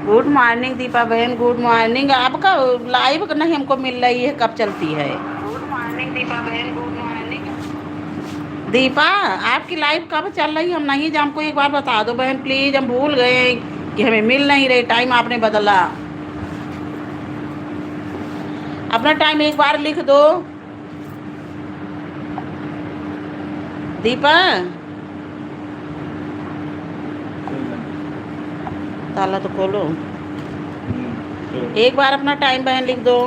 Good morning Deepa बहन, good morning. आपका live नहीं हमको मिल रही है, कब चलती है? गुड मॉर्निंग दीपा बहन, गुड मॉर्निंग। दीपा, आपकी लाइव कब चल रही? हम नहीं हमको एक बार बता दो बहन प्लीज, हम भूल गए कि हमें मिल नहीं रही। टाइम आपने बदला, अपना टाइम एक बार लिख दो दीपा। ताला तो खोलो, एक बार अपना टाइम बहन लिख दो।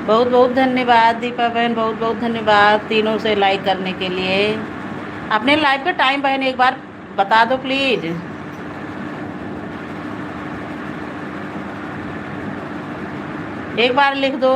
बहुत बहुत धन्यवाद दीपा बहन, बहुत बहुत धन्यवाद तीनों से लाइक करने के लिए। अपने लाइव का टाइम बहन एक बार बता दो प्लीज। एक बार लिख दो।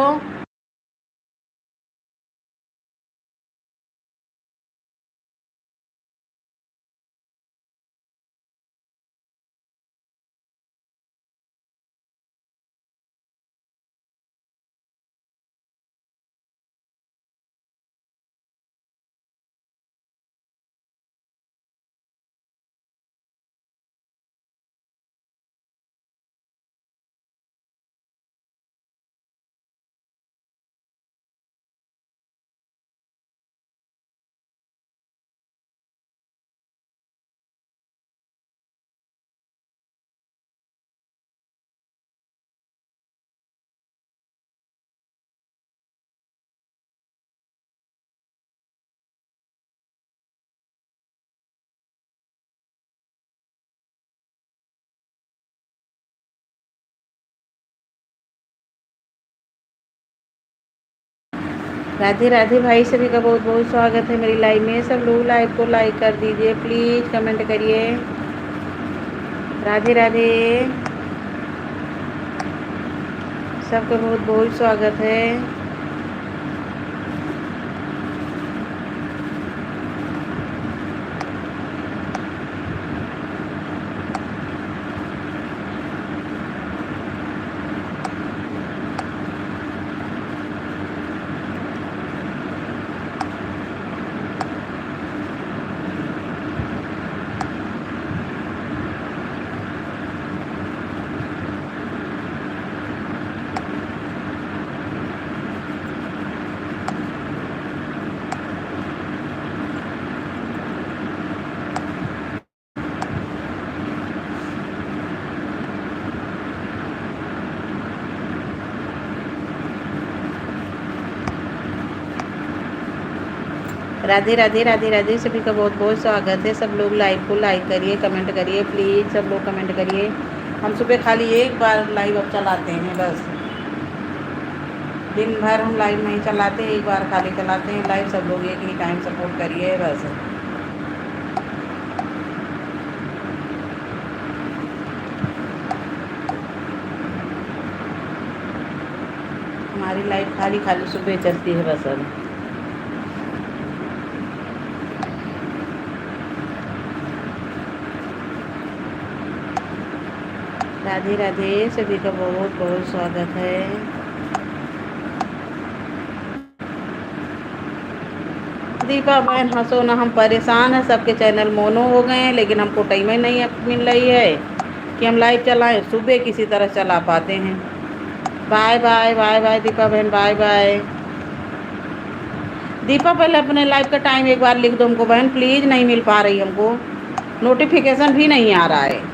राधे राधे भाई, सभी का बहुत बहुत स्वागत है मेरी लाइव में। सब लोग लाइव को लाइक कर दीजिए प्लीज, कमेंट करिए। राधे राधे, सबका बहुत बहुत स्वागत है। राधे राधे राधे राधे, सभी का बहुत बहुत स्वागत है। सब लोग लाइव को लाइक करिए, कमेंट करिए प्लीज़, सब लोग कमेंट करिए। हम सुबह खाली एक बार लाइव अब चलाते हैं बस, दिन भर हम लाइव नहीं चलाते, एक बार खाली चलाते हैं लाइव। सब लोग एक ही टाइम सपोर्ट करिए बस। हमारी लाइव खाली खाली सुबह चलती है बस अब। राधे राधे, सभी का बहुत बहुत स्वागत है। दीपा बहन हंसो ना, हम परेशान हैं, सबके चैनल मोनो हो गए हैं, लेकिन हमको टाइम ही नहीं मिल रही है कि हम लाइव चलाएं। सुबह किसी तरह चला पाते हैं। Bye bye bye bye Deepa बहन, बाय बाय। दीपा पहले अपने लाइव का टाइम एक बार लिख दो हमको बहन प्लीज़, नहीं मिल पा रही हमको, नोटिफिकेशन भी नहीं आ रहा है।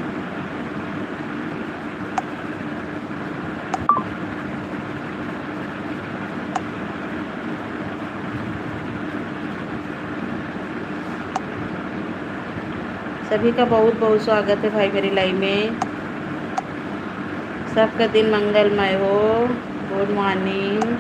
सभी का बहुत बहुत स्वागत है भाई मेरी लाइव में। सबका दिन मंगलमय हो। Good morning.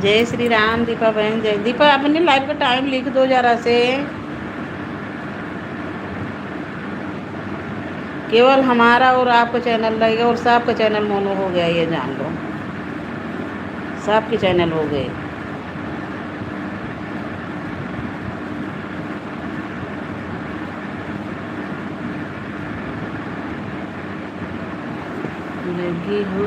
जय श्री राम दीपा बहन, जय। दीपा अपने लाइव का टाइम लिख दो जरा से। केवल हमारा और आपका चैनल रहेगा और सबका चैनल मोनो हो गया, ये जान लो, सबके चैनल हो गए। लगी हो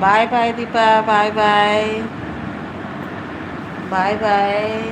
bye bye Deepa, bye bye, bye bye.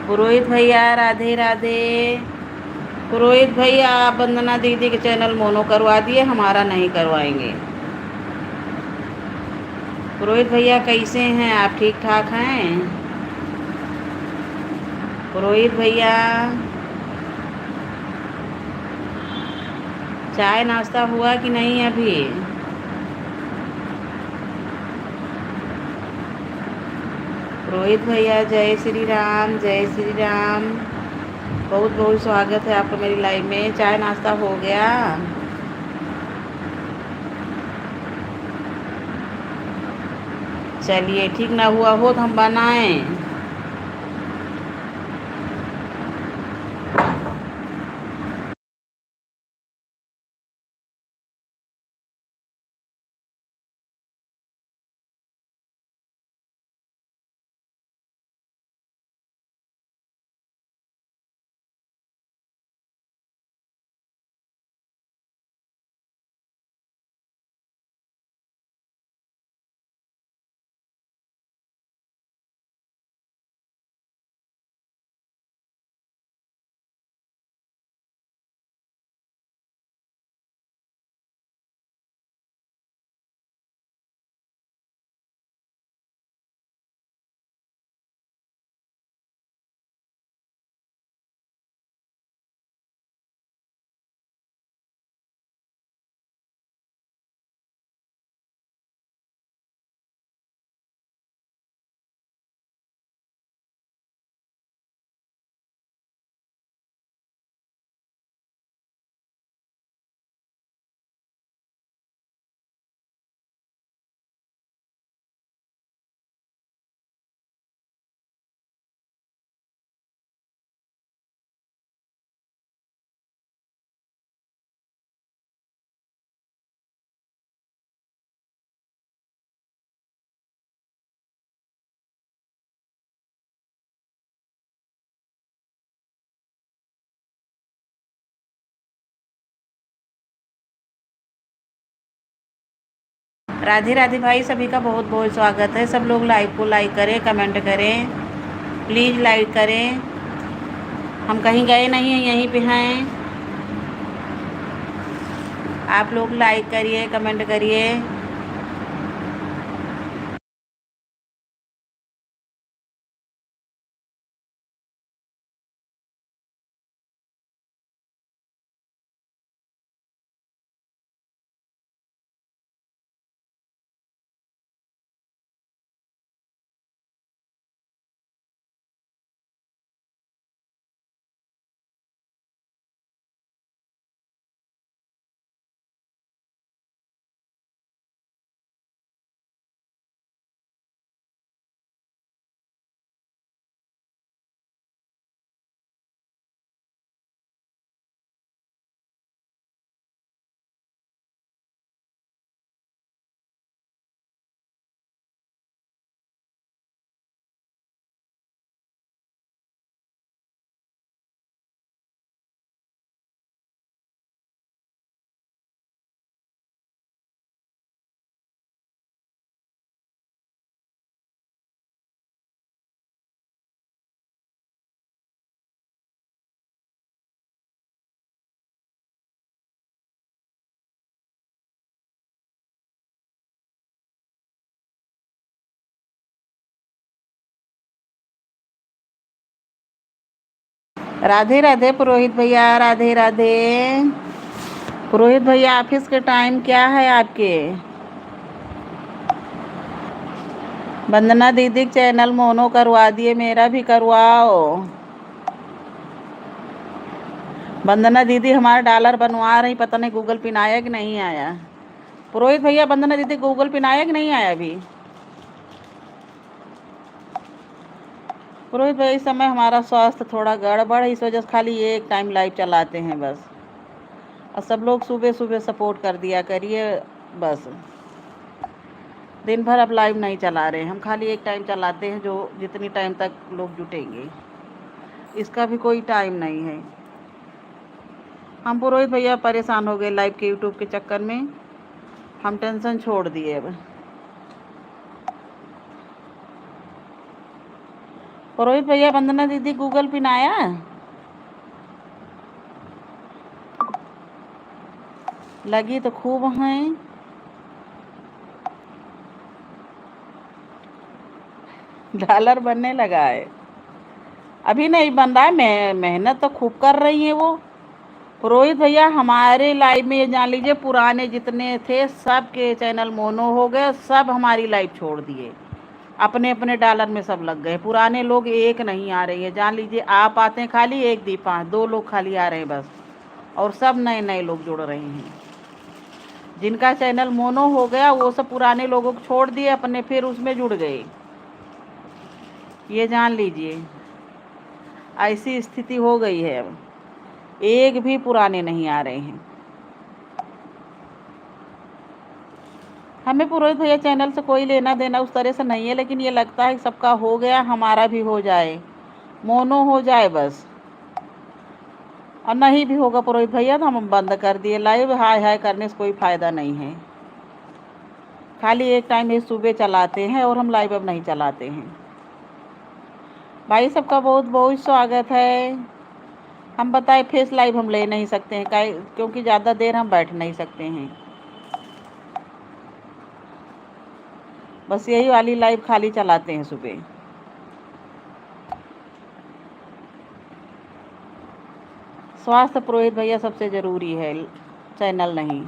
Purohit भैया राधे राधे। पुरोहित भैया आप वंदना दीदी के चैनल मोनो करवा दिए, हमारा नहीं करवाएंगे। पुरोहित भैया कैसे हैं आप, ठीक ठाक हैं? पुरोहित भैया चाय नाश्ता हुआ कि नहीं अभी? पुरोहित भैया जय श्री राम, जय श्री राम। बहुत बहुत स्वागत है आपका मेरी लाइव में। चाय नाश्ता हो गया? चलिए, ठीक ना हुआ हो तो हम बनाएं। राधे राधे भाई, सभी का बहुत बहुत स्वागत है। सब लोग लाइव को लाइक करें, कमेंट करें, प्लीज़ लाइक करें। हम कहीं गए नहीं हैं, यहीं पे हैं। आप लोग लाइक करिए, कमेंट करिए। राधे राधे पुरोहित भैया, राधे राधे। पुरोहित भैया ऑफिस के टाइम क्या है आपके? वंदना दीदी चैनल मोनो करवा दिए, मेरा भी करवाओ। वंदना दीदी हमारा डॉलर बनवा रही, पता नहीं गूगल पिन आया कि नहीं आया। पुरोहित भैया वंदना दीदी गूगल पिन आया कि नहीं आया अभी? पुरोहित भाई इस समय हमारा स्वास्थ्य थोड़ा गड़बड़ है, इस वजह से खाली एक टाइम लाइव चलाते हैं बस। और सब लोग सुबह सुबह सपोर्ट कर दिया करिए बस। दिन भर अब लाइव नहीं चला रहे हैं हम, खाली एक टाइम चलाते हैं, जो जितनी टाइम तक लोग जुटेंगे। इसका भी कोई टाइम नहीं है। हम पुरोहित भैया परेशान हो गए लाइव के यूट्यूब के चक्कर में, हम टेंशन छोड़ दिए अब। रोहित भैया, वंदना दीदी गूगल पिन आया? लगी तो खूब हैं। डॉलर बनने लगा है। अभी नहीं बन रहा है, मैं मेहनत तो खूब कर रही है वो। रोहित भैया, हमारे लाइव में ये जान लीजिए पुराने जितने थे सब के चैनल मोनो हो गए, सब हमारी लाइव छोड़ दिए, अपने अपने डॉलर में सब लग गए। पुराने लोग एक नहीं आ रही है, जान लीजिए आप आते हैं खाली एक दीपा, 2 लोग खाली आ रहे हैं बस, और सब नए नए लोग जुड़ रहे हैं। जिनका चैनल मोनो हो गया वो सब पुराने लोगों को छोड़ दिए, अपने फिर उसमें जुड़ गए। ये जान लीजिए ऐसी स्थिति हो गई है, अब एक भी पुराने नहीं आ रहे हैं। हमें पुरोहित भैया चैनल से कोई लेना देना उस तरह से नहीं है, लेकिन ये लगता है कि सबका हो गया, हमारा भी हो जाए, मोनो हो जाए बस। और नहीं भी होगा पुरोहित भैया तो हम बंद कर दिए लाइव, हाय हाय करने से कोई फ़ायदा नहीं है। खाली एक टाइम ये सुबह चलाते हैं और हम लाइव अब नहीं चलाते हैं। भाई सबका बहुत बहुत स्वागत है। हम बताए फेस लाइव हम ले नहीं सकते हैं, क्योंकि ज़्यादा देर हम बैठ नहीं सकते हैं। बस यही वाली लाइव खाली चलाते हैं सुबह। स्वास्थ्य पुरोहित भैया सबसे ज़रूरी है, चैनल नहीं।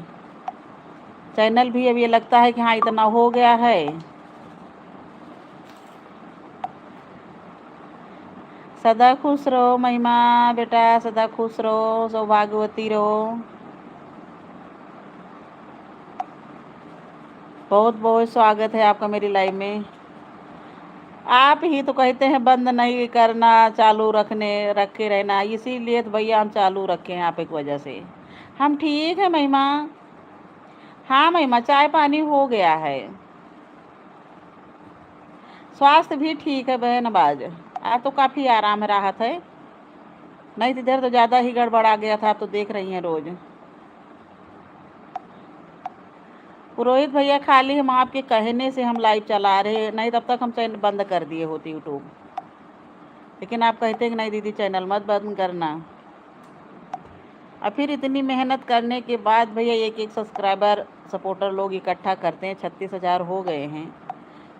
चैनल भी अब ये लगता है कि हाँ इतना हो गया है। सदा खुश रहो महिमा बेटा, सदा खुश रहो, सौभाग्यवती रहो। बहुत बहुत स्वागत है आपका मेरी लाइव में। आप ही तो कहते हैं बंद नहीं करना, चालू रखे रहना, इसीलिए तो भैया हम चालू रखे हैं आप एक वजह से। हम ठीक है महिमा। हाँ महिमा, चाय पानी हो गया है, स्वास्थ्य भी ठीक है बहन। आवाज आज तो काफ़ी आराम राहत है, नहीं तो इधर तो ज़्यादा ही गड़बड़ा गया था। आप तो देख रही हैं रोज़। पुरोहित भैया खाली हम आपके कहने से हम लाइव चला रहे, नहीं तब तक हम चैनल बंद कर दिए होते यूट्यूब, लेकिन आप कहते हैं कि नहीं दीदी चैनल मत बंद करना। और फिर इतनी मेहनत करने के बाद भैया एक एक सब्सक्राइबर सपोर्टर लोग इकट्ठा करते हैं, 36,000 हो गए हैं।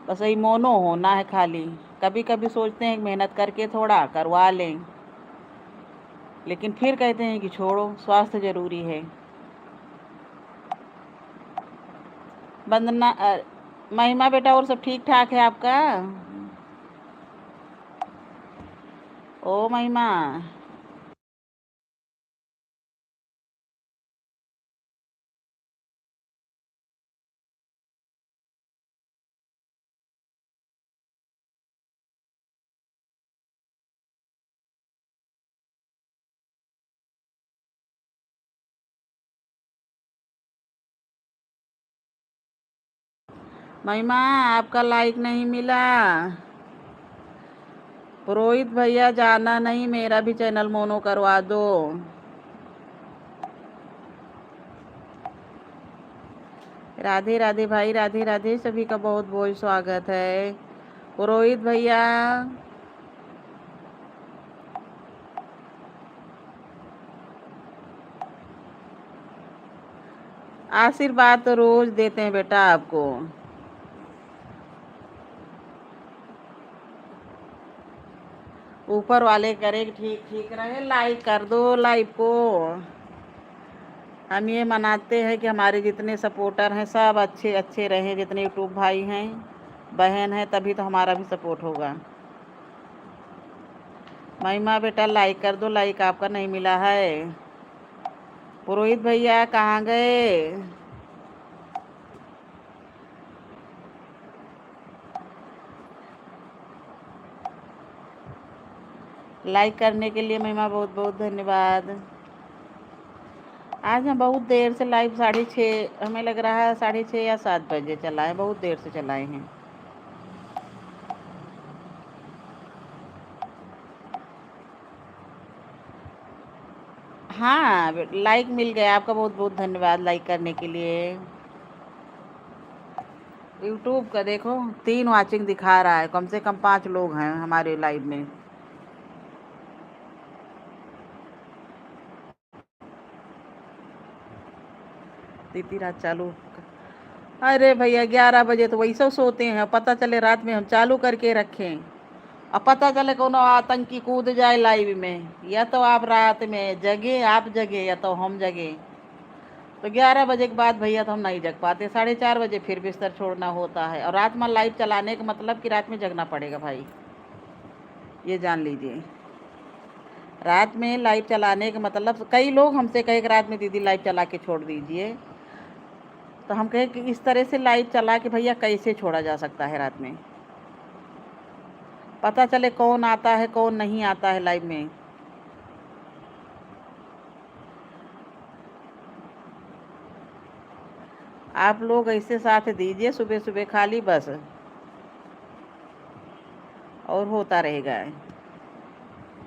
बस यही मोनो होना है खाली। कभी कभी सोचते हैं कि मेहनत करके थोड़ा करवा लें, लेकिन फिर कहते हैं कि छोड़ो, स्वास्थ्य ज़रूरी है। वंदना महिमा बेटा, और सब ठीक ठाक है आपका? ओ महिमा, महिमा आपका लाइक नहीं मिला। पुरोहित भैया जाना नहीं, मेरा भी चैनल मोनो करवा दो। राधे राधे भाई, राधे राधे, सभी का बहुत बहुत स्वागत है। पुरोहित भैया आशीर्वाद तो रोज देते हैं बेटा आपको। ऊपर वाले करे कि ठीक ठीक रहे, लाइक कर दो लाइव को। हम ये मनाते हैं कि हमारे जितने सपोर्टर हैं सब अच्छे अच्छे रहें, जितने यूट्यूब भाई हैं बहन हैं, तभी तो हमारा भी सपोर्ट होगा। महिमा बेटा लाइक कर दो, लाइक आपका नहीं मिला है। पुरोहित भैया कहाँ गए? लाइक करने के लिए महिमा बहुत बहुत धन्यवाद। आज हम बहुत देर से लाइव 6:30, हमें लग रहा है 6:30 या 7 बजे चलाए, बहुत देर से चलाए हैं। हाँ लाइक मिल गया, आपका बहुत बहुत धन्यवाद लाइक करने के लिए। यूट्यूब का देखो 3 वाचिंग दिखा रहा है, कम से कम 5 लोग हैं हमारे लाइव में। इतनी रात चालू, अरे भैया 11 बजे तो वही सब सोते हैं, पता चले रात में हम चालू करके रखें, अब पता चले कोनो आतंकी कूद जाए लाइव में, या तो आप रात में जगे, आप जगे या तो हम जगे। तो 11 बजे के बाद भैया तो हम नहीं जग पाते, 4:30 बजे फिर बिस्तर छोड़ना होता है। और रात में लाइव चलाने का मतलब कि रात में जगना पड़ेगा भाई, ये जान लीजिए। रात में लाइव चलाने का मतलब, कई लोग हमसे कहे कि रात में दीदी लाइव चला के छोड़ दीजिए, तो हम कहे कि इस तरह से लाइव चला के भैया कैसे छोड़ा जा सकता है रात में, पता चले कौन आता है कौन नहीं आता है लाइव में। आप लोग ऐसे साथ दीजिए सुबह सुबह खाली बस, और होता रहेगा।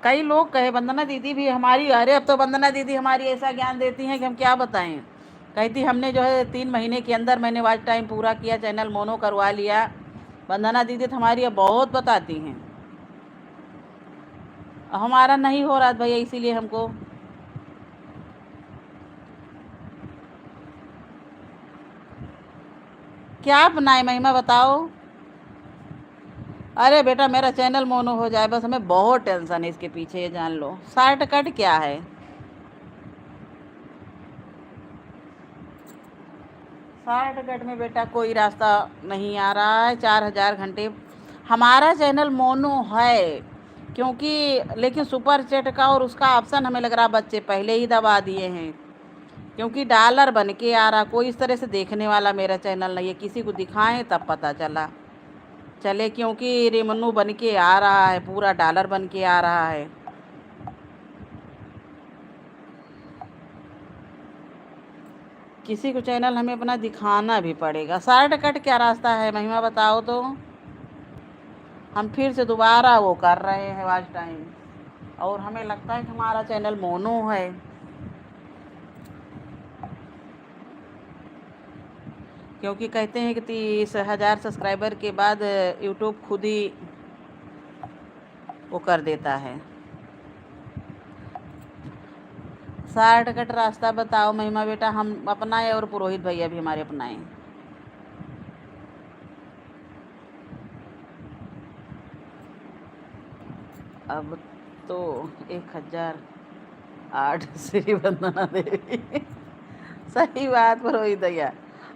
कई लोग कहे वंदना दीदी भी हमारी, अरे अब तो वंदना दीदी हमारी ऐसा ज्ञान देती हैं कि हम क्या बताएं। कहती हमने जो है 3 महीने के अंदर मैंने वॉच टाइम पूरा किया, चैनल मोनो करवा लिया। वंदना दीदी तो हमारी अब बहुत बताती हैं, हमारा नहीं हो रहा भैया, इसीलिए हमको क्या बनाए महिमा बताओ। अरे बेटा मेरा चैनल मोनो हो जाए बस, हमें बहुत टेंशन है इसके पीछे, ये जान लो। शॉर्टकट क्या है, शॉर्टकट में बेटा कोई रास्ता नहीं आ रहा है। 4000 घंटे हमारा चैनल मोनो है, क्योंकि लेकिन सुपर चैट का और उसका ऑप्शन हमें लग रहा बच्चे पहले ही दबा दिए हैं, क्योंकि डॉलर बन के आ रहा, कोई इस तरह से देखने वाला मेरा चैनल नहीं है। किसी को दिखाएं तब पता चले, क्योंकि रेमन्नू बन के आ रहा है, पूरा डॉलर बन के आ रहा है। किसी को चैनल हमें अपना दिखाना भी पड़ेगा। शॉर्टकट क्या रास्ता है महिमा बताओ तो। हम फिर से दोबारा वो कर रहे हैं वॉच टाइम, और हमें लगता है कि हमारा चैनल मोनो है। क्योंकि कहते हैं कि 30,000 सब्सक्राइबर के बाद यूट्यूब खुद ही वो कर देता है। शॉर्टकट रास्ता बताओ महिमा बेटा, हम अपनाएं और पुरोहित भैया भी हमारे अपनाएं। अब तो 1008 श्री वंदना देवी सही बात पुरोहित भैया।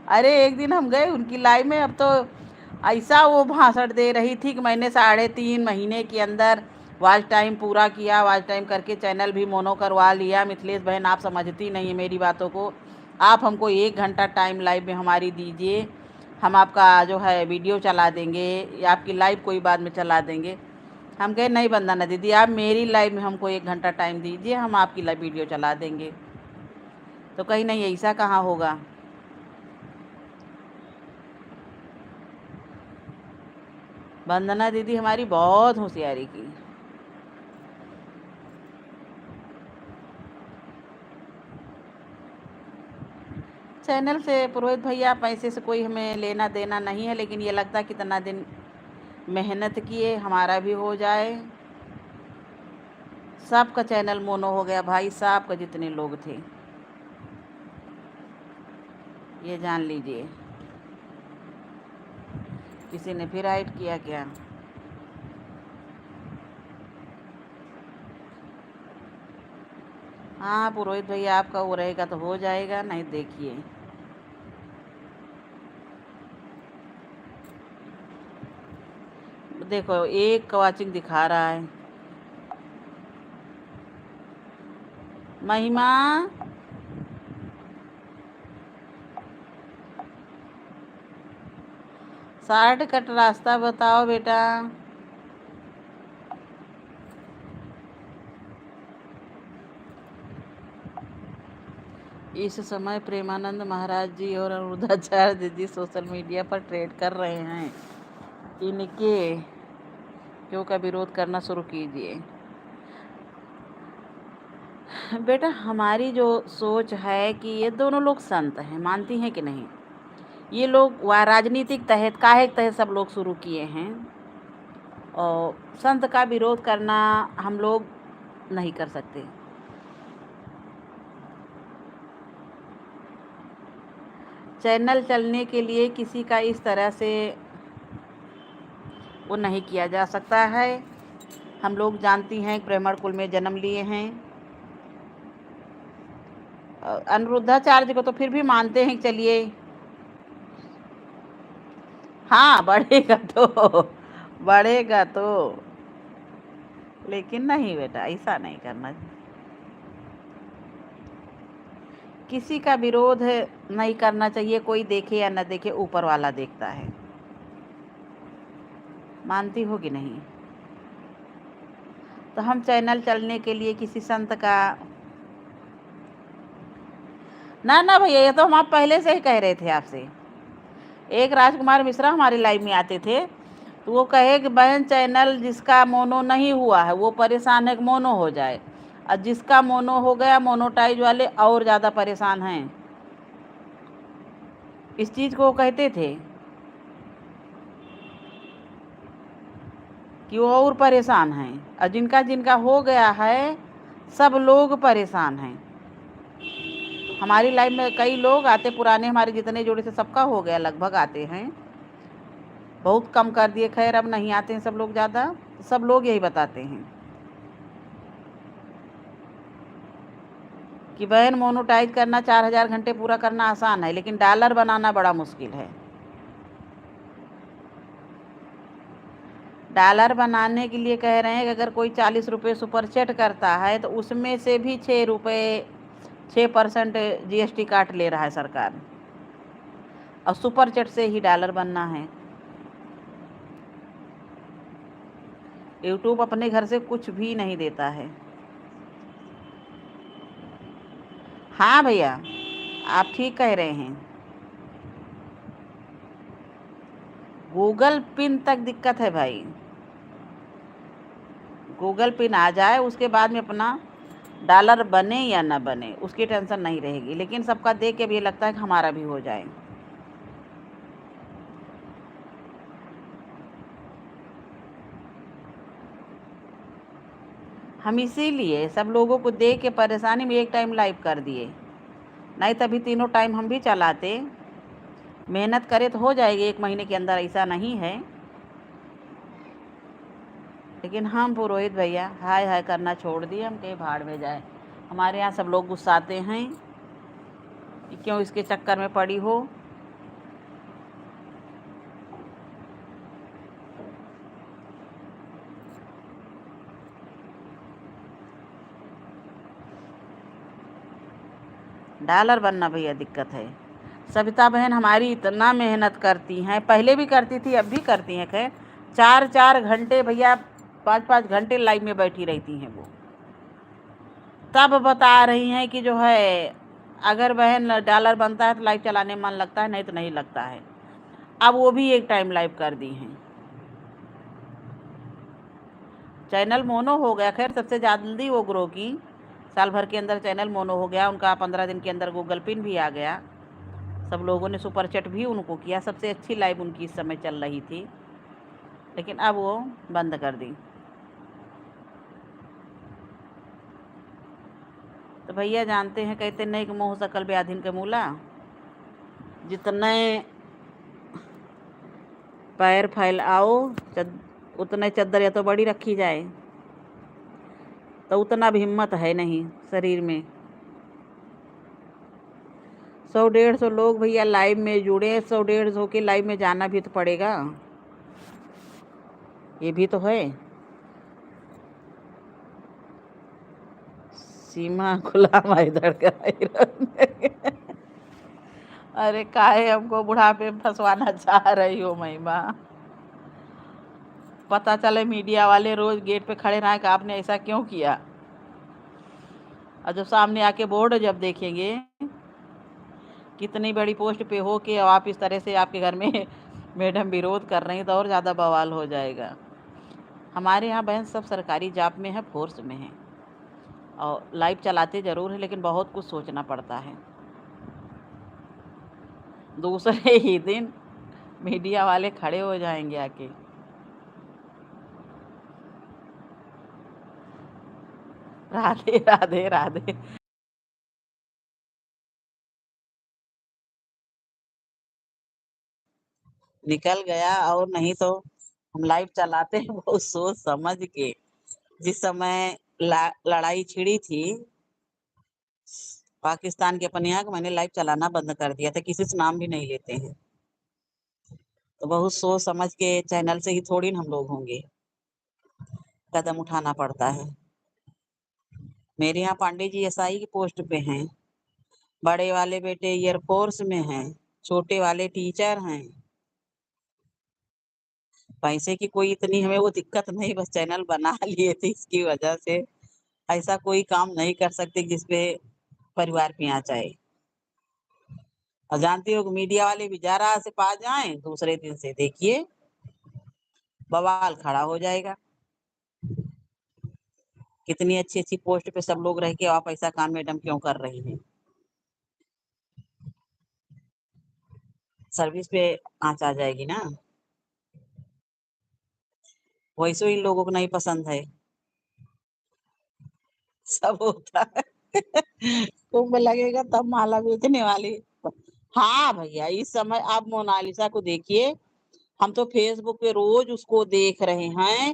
अरे एक दिन हम गए उनकी लाइव में, अब तो ऐसा वो भाषण दे रही थी कि मैंने 3.5 महीने के अंदर वॉच टाइम पूरा किया, वॉच टाइम करके चैनल भी मोनो करवा लिया। मिथिलेश बहन आप समझती नहीं है मेरी बातों को, आप हमको 1 घंटा टाइम लाइव में हमारी दीजिए, हम आपका जो है वीडियो चला देंगे या आपकी लाइव कोई बाद में चला देंगे। हम कहे नहीं वंदना दीदी आप मेरी लाइव में हमको 1 घंटा टाइम दीजिए, हम आपकी लाइव वीडियो चला देंगे। तो कहीं नहीं, ऐसा कहाँ होगा। वंदना दीदी हमारी बहुत होशियारी की। चैनल से पुरोहित भैया पैसे से कोई हमें लेना देना नहीं है, लेकिन ये लगता है कितना दिन मेहनत किए हमारा भी हो जाए। सबका चैनल मोनो हो गया भाई, सबका जितने लोग थे, ये जान लीजिए। किसी ने फिर हाइड किया क्या। हाँ पुरोहित भैया आपका वो रहेगा तो हो जाएगा, नहीं देखिए। देखो 1 वाचिंग दिखा रहा है। महिमा शॉर्टकट रास्ता बताओ बेटा। इस समय प्रेमानंद महाराज जी और अनिरुद्धाचार्य जी सोशल मीडिया पर ट्रेड कर रहे हैं, इनके क्यों का विरोध करना शुरू कीजिए। बेटा हमारी जो सोच है कि ये दोनों लोग संत हैं, मानती हैं कि नहीं, ये लोग वह राजनीतिक तहत काहे के तहत सब लोग शुरू किए हैं, और संत का विरोध करना हम लोग नहीं कर सकते। चैनल चलने के लिए किसी का इस तरह से वो नहीं किया जा सकता है। हम लोग जानती हैं ब्राह्मण कुल में जन्म लिए हैं। अनिरुद्धाचार्य को तो फिर भी मानते हैं, चलिए हाँ बढ़ेगा तो, लेकिन नहीं बेटा, ऐसा नहीं करना। किसी का विरोध नहीं करना चाहिए, कोई देखे या न देखे, ऊपर वाला देखता है। मानती हो कि नहीं? तो हम चैनल चलने के लिए किसी संत का ना भैया, ये तो हम आप पहले से ही कह रहे थे आपसे। एक राजकुमार मिश्रा हमारे लाइव में आते थे, तो वो कहे कि बहन चैनल जिसका मोनो नहीं हुआ है वो परेशान है कि मोनो हो जाए, और जिसका मोनो हो गया, मोनोटाइज वाले और ज़्यादा परेशान हैं। इस चीज़ को वो कहते थे कि वो और परेशान हैं, और जिनका जिनका हो गया है सब लोग परेशान हैं। हमारी लाइफ में कई लोग आते, पुराने हमारे जितने जोड़े थे सबका हो गया, लगभग आते हैं, बहुत कम कर दिए, खैर अब नहीं आते हैं सब लोग ज़्यादा। सब लोग यही बताते हैं कि बहन मोनोटाइज करना 4000 घंटे पूरा करना आसान है, लेकिन डॉलर बनाना बड़ा मुश्किल है। डॉलर बनाने के लिए कह रहे हैं कि अगर कोई 40 रुपये सुपर चैट करता है तो उसमें से भी 6% GST काट ले रहा है सरकार, और सुपर चैट से ही डॉलर बनना है। यूट्यूब अपने घर से कुछ भी नहीं देता है। हाँ भैया, आप ठीक कह रहे हैं। गूगल पिन तक दिक्कत है भाई। गूगल पिन आ जाए उसके बाद में अपना डॉलर बने या ना बने उसकी टेंशन नहीं रहेगी, लेकिन सबका देख के भी ये लगता है कि हमारा भी हो जाए। हम इसीलिए सब लोगों को देख के परेशानी में एक टाइम लाइव कर दिए, नहीं तभी तीनों टाइम हम भी चलाते। मेहनत करे तो हो जाएगी 1 महीने के अंदर, ऐसा नहीं है। लेकिन हम पुरोहित भैया हाय हाय करना छोड़ दिए, हम कहीं भाड़ में जाए। हमारे यहाँ सब लोग गुस्साते हैं कि क्यों इसके चक्कर में पड़ी हो। डॉलर बनना भैया दिक्कत है। सविता बहन हमारी इतना मेहनत करती हैं, पहले भी करती थी, अब भी करती हैं। खैर 4 घंटे भैया, 5 घंटे लाइव में बैठी रहती हैं वो। तब बता रही हैं कि जो है अगर बहन डॉलर बनता है तो लाइव चलाने में मन लगता है, नहीं तो नहीं लगता है। अब वो भी एक टाइम लाइव कर दी हैं। चैनल मोनो हो गया, खैर सबसे जल्दी वो ग्रो की, साल भर के अंदर चैनल मोनो हो गया उनका। 15 दिन के अंदर गूगल पिन भी आ गया, सब लोगों ने सुपर चैट भी उनको किया। सबसे अच्छी लाइव उनकी इस समय चल रही थी, लेकिन अब वो बंद कर दी। तो भैया जानते हैं, कहते नहीं कि मोह सकल व्याधिन के मूला। जितने पैर फैलाओ उतने चद्दर या तो बड़ी रखी जाए, तो उतना भी हिम्मत है नहीं शरीर में। 100-150 लोग भैया लाइव में जुड़े, 100-150 के लाइव में जाना भी तो पड़ेगा, ये भी तो है। सीमा गुलाम हैदर का अरे काहे हमको बुढ़ापे में फंसवाना चाह रही हो महिमा? पता चले मीडिया वाले रोज गेट पे खड़े रहे कि आपने ऐसा क्यों किया, और जब सामने आके बोर्ड जब देखेंगे कितनी बड़ी पोस्ट पे हो कि आप इस तरह से आपके घर में मैडम विरोध कर रही हैं, तो और ज़्यादा बवाल हो जाएगा। हमारे यहाँ बहन सब सरकारी जॉब में है, फोर्स में है, और लाइव चलाते ज़रूर है, लेकिन बहुत कुछ सोचना पड़ता है। दूसरे ही दिन मीडिया वाले खड़े हो जाएंगे आके। राधे राधे राधे। निकल गया, और नहीं तो हम लाइव चलाते हैं बहुत सोच समझ के। जिस समय लड़ाई छिड़ी थी पाकिस्तान के अपने यहाँ, मैंने लाइव चलाना बंद कर दिया था, किसी से नाम भी नहीं लेते हैं। तो बहुत सोच समझ के चैनल से ही थोड़ी ना हम लोग होंगे, कदम उठाना पड़ता है। मेरे यहाँ पांडे जी एसआई की पोस्ट पे हैं, बड़े वाले बेटे एयरफोर्स में हैं, छोटे वाले टीचर हैं। पैसे की कोई इतनी हमें वो दिक्कत नहीं, बस चैनल बना लिए थे इसकी वजह से। ऐसा कोई काम नहीं कर सकते जिसपे परिवार पे आ जाए। और जानती हो कि मीडिया वाले भी जरा से पा जाएं, दूसरे दिन से देखिए बवाल खड़ा हो जाएगा। कितनी अच्छी अच्छी पोस्ट पे सब लोग रह के आप ऐसा काम मैडम क्यों कर रही हैं? सर्विस पे आँच आ जाएगी ना। वैसे इन लोगों को नहीं पसंद है, सब होता है। कुंभ लगेगा तब माला बेचने वाली। हाँ भैया, इस समय आप मोनालिसा को देखिए, हम तो फेसबुक पे रोज उसको देख रहे हैं।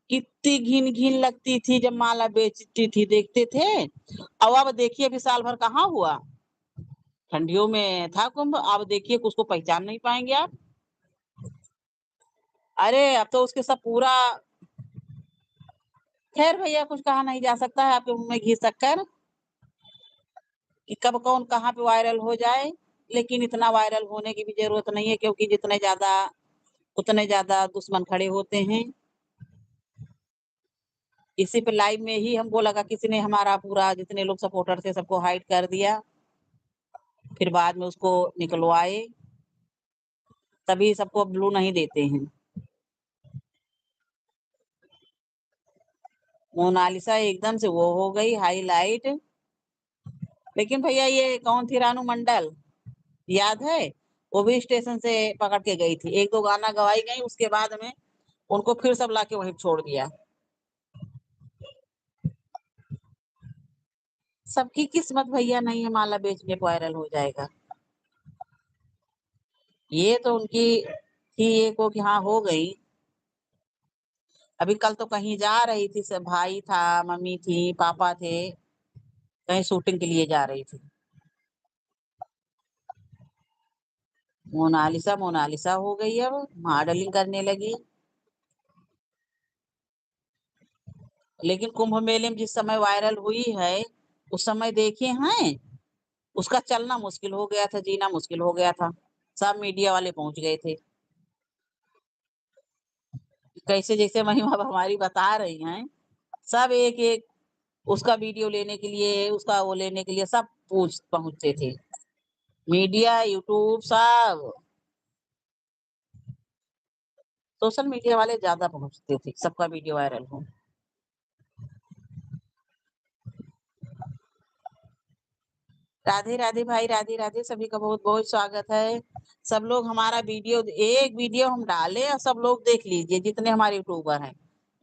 कितनी घिन घिन लगती थी जब माला बेचती थी, देखते थे। अब देखिए अभी साल भर कहाँ हुआ, ठंडियों में था कुंभ, अब देखिए उसको पहचान नहीं पाएंगे आप। अरे अब तो उसके सब पूरा। खैर भैया, कुछ कहा नहीं जा सकता है, आपके मुंह में घी शक्कर कि कब कौन कहाँ पे वायरल हो जाए। लेकिन इतना वायरल होने की भी जरूरत नहीं है, क्योंकि जितने ज्यादा उतने ज्यादा दुश्मन खड़े होते हैं। इसी पे लाइव में ही हमको लगा किसी ने हमारा पूरा जितने लोग सपोर्टर थे सबको हाइड कर दिया, फिर बाद में उसको निकलवाए, तभी सबको ब्लू नहीं देते हैं। मोनालिसा एकदम से वो हो गई हाईलाइट। लेकिन भैया ये कौन थी, रानू मंडल, याद है? वो भी स्टेशन से पकड़ के गई थी, एक दो गाना गवाई गई, उसके बाद में उनको फिर सब लाके वहीं छोड़ दिया। सबकी किस्मत भैया नहीं है माला बेचने को वायरल हो जाएगा। ये तो उनकी थी ये को कि हाँ हो गई। अभी कल तो कहीं जा रही थी, सब भाई था, मम्मी थी, पापा थे, कहीं शूटिंग के लिए जा रही थी। मोनालिसा मोनालिसा हो गई, अब मॉडलिंग करने लगी। लेकिन कुंभ मेले में जिस समय वायरल हुई है, उस समय देखे हैं, उसका चलना मुश्किल हो गया था, जीना मुश्किल हो गया था। सब मीडिया वाले पहुंच गए थे। कैसे जैसे महिमा अब हमारी बता रही हैं, सब एक एक उसका वीडियो लेने के लिए, उसका वो लेने के लिए सब पहुंचते थे। मीडिया, यूट्यूब, सब सोशल मीडिया वाले ज्यादा पहुंचते थे, सबका वीडियो वायरल हो। राधे राधे भाई, राधे राधे, सभी का बहुत बहुत स्वागत है। सब लोग हमारा वीडियो, एक वीडियो हम डालें और सब लोग देख लीजिए, जितने हमारे यूट्यूबर हैं,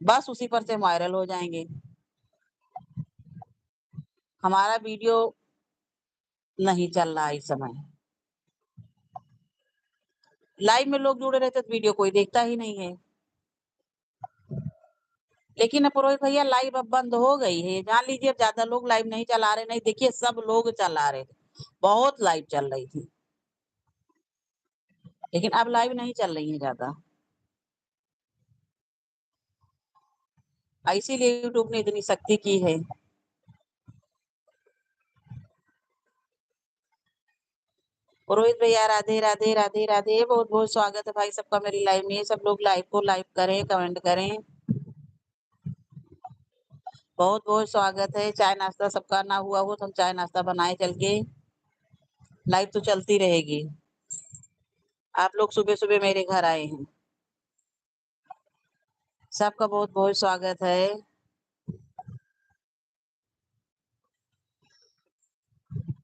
बस उसी पर से वायरल हो जाएंगे। हमारा वीडियो नहीं चल रहा इस समय, लाइव में लोग जुड़े रहते तो वीडियो कोई देखता ही नहीं है। लेकिन अब पुरोहित भैया लाइव अब बंद हो गई है, जान लीजिए, अब ज्यादा लोग लाइव नहीं चला रहे। नहीं देखिए, सब लोग चला रहे थे, बहुत लाइव चल रही थी, लेकिन अब लाइव नहीं चल रही है ज्यादा। इसीलिए यूट्यूब ने इतनी सख्ती की है। पुरोहित भैया, राधे राधे राधे राधे, बहुत बहुत स्वागत है भाई सबका मेरी लाइव में। सब लोग लाइव को लाइव करें, कमेंट करें। बहुत बहुत स्वागत है। चाय नाश्ता सबका ना हुआ हो तो हम चाय नाश्ता बनाए चल के, लाइव तो चलती रहेगी। आप लोग सुबह सुबह मेरे घर आए हैं, सबका बहुत बहुत स्वागत है।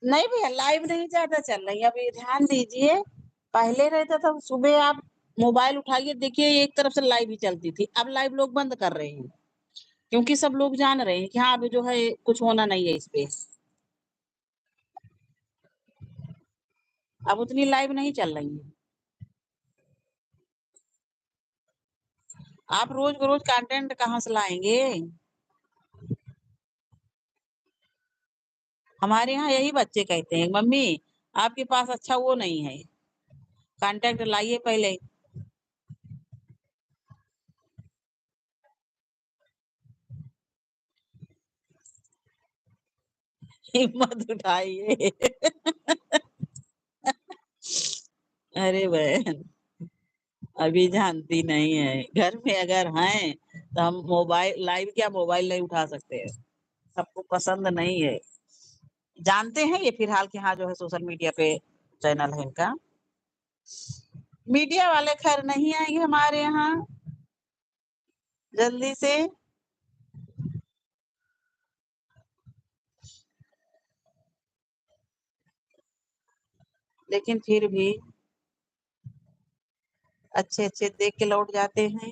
नहीं भैया, लाइव नहीं ज्यादा चल रही, अभी ध्यान दीजिए। पहले रहता था सुबह आप मोबाइल उठाइए देखिए एक तरफ से लाइव ही चलती थी। अब लाइव लोग बंद कर रहे हैं, क्योंकि सब लोग जान रहे हैं कि हाँ, अभी जो है कुछ होना नहीं है इस पे। अब उतनी लाइव नहीं चल रही है। आप रोज-रोज कंटेंट कहाँ से लाएँगे? हमारे यहाँ यही बच्चे कहते हैं, "मम्मी, आपके पास अच्छा वो नहीं है, कंटेंट लाइए पहले।" हिम्मत उठाइए। अरे बहन, अभी जानती नहीं है। घर में अगर हैं, तो हम मोबाइल लाइव क्या मोबाइल नहीं उठा सकते हैं। सबको पसंद नहीं है। जानते हैं ये फिलहाल कि हाँ, जो है सोशल मीडिया पे चैनल है इनका। मीडिया वाले खैर नहीं आएँगे हमारे यहाँ जल्दी से। लेकिन फिर भी अच्छे-अच्छे देख के लौट जाते हैं।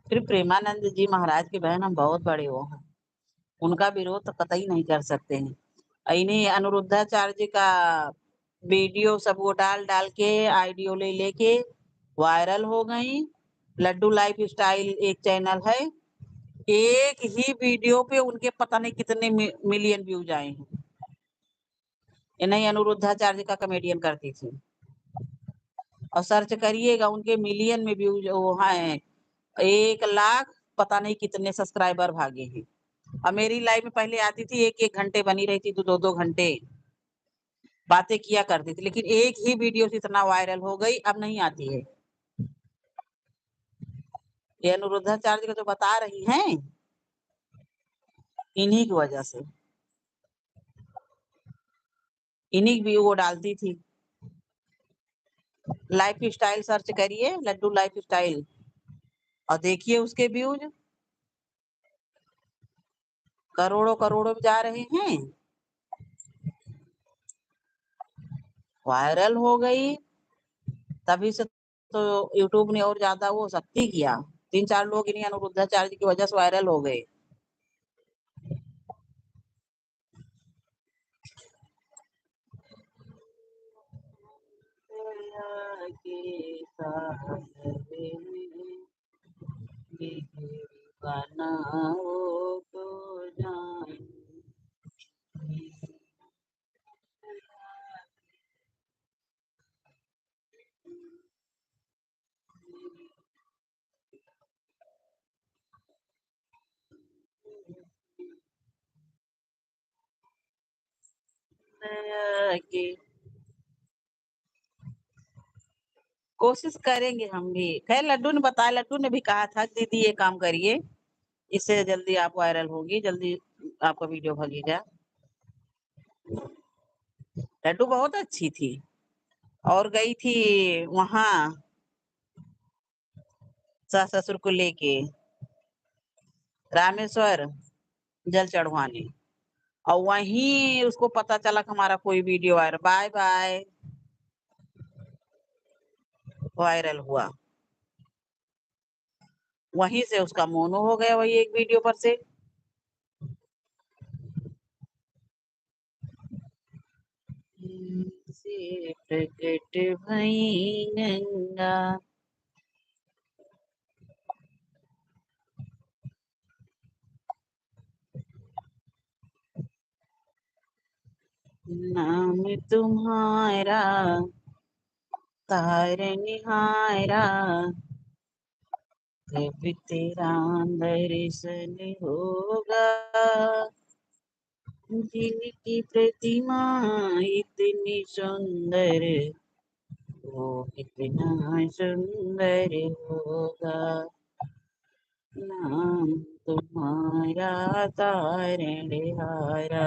फिर प्रेमानंद जी महाराज की बहन हम बहुत बड़े वो हैं। उनका विरोध तो कतई नहीं कर सकते हैं। इन्हीं अनिरुद्धाचार्य जी का वीडियो सब वो डाल-डाल के ऑडियो लेके वायरल हो गई। लड्डू लाइफ़स्टाइल एक चैनल है। एक ही वीडियो पे उनके पता नहीं कितने मिलियन व्यूज़ आए हैं। इन्हीं अनिरुद्धाचार्य जी का कॉमेडियन करती थी। और सर्च करिएगा उनके मिलियन में व्यूज़ वो हैं। 1 लाख पता नहीं कितने सब्सक्राइबर भागे हैं। और मेरी लाइव में पहले आती थी 1-1 घंटे बनी रहती थी, 2-2 घंटे बातें किया करती थी, लेकिन एक ही वीडियो से इतना वायरल हो गई, अब नहीं आती है। ये अनिरुद्धाचार्य का जो बता रही हैं, इन्हीं की वजह से। इन्हीं की वो डालती थी। लाइफ़स्टाइल सर्च करिए, लड्डू लाइफ़स्टाइल और देखिए उसके व्यूज़ करोड़ों-करोड़ों में जा रहे हैं। वायरल हो गई, तभी से तो यूट्यूब ने और ज़्यादा वो सख्ती किया। 3-4 लोग इन्हीं अनिरुद्धाचार्य जी की वजह से वायरल हो गए। दरिया के सागरे बनाओ तो जान दरिया के कोशिश करेंगे हम भी। खैर लड्डू ने बताया लड्डू ने भी कहा था कि दीदी ये काम करिए, इससे जल्दी आप वायरल होगी, जल्दी आपका वीडियो भगेगा। लड्डू बहुत अच्छी थी और गई थी वहाँ सास-ससुर को लेके रामेश्वर जल चढ़वाने और वहीं उसको पता चला कि हमारा कोई वीडियो बाय-बाय वायरल हुआ। वहीं से उसका मोनो हो गया वही एक वीडियो पर से। से प्रकट भई गंगा नाम तुम्हारा तारनिहारा कब तेरा दर्शन होगा जिनकी प्रतिमा इतनी सुंदर वो कितना सुंदर होगा नाम तुम्हारा तारणहारा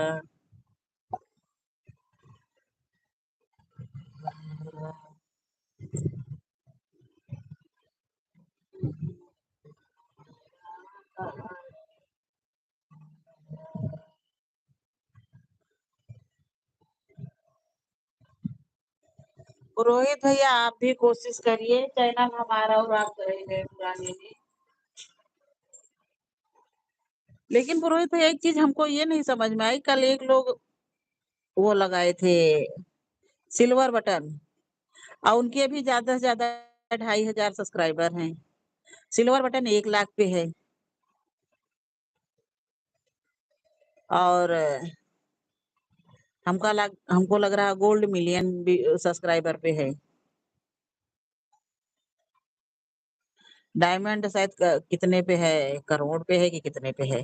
पुरोहित भैया आप भी कोशिश करिए, चैनल हमारा और आप करेंगे पुराने में। लेकिन पुरोहित भैया एक चीज हमको ये नहीं समझ में आई, कल एक लोग वो लगाए थे सिल्वर बटन, और उनके भी ज्यादा से ज्यादा 2500 सब्सक्राइबर हैं। सिल्वर बटन 1 लाख पे है, और हमको लग रहा गोल्ड मिलियन सब्सक्राइबर पे है। डायमंड शायद कितने पे है, करोड़ पे है कि कितने पे है।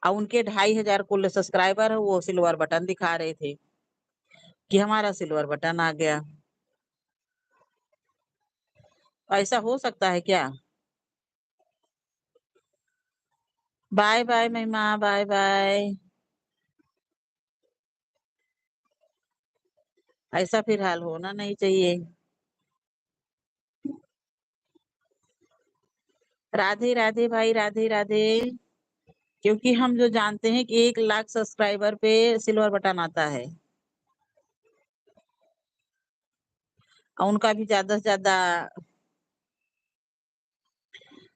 और उनके 2500 कुल सब्सक्राइबर है, वो सिल्वर बटन दिखा रहे थे कि हमारा सिल्वर बटन आ गया। ऐसा हो सकता है क्या? बाय बाय महिमा, बाय बाय। ऐसा फिर हाल होना नहीं चाहिए। राधे राधे भाई, राधे राधे। क्योंकि हम जो जानते हैं कि 1 लाख सब्सक्राइबर पे सिल्वर बटन आता है, और उनका भी ज्यादा से ज्यादा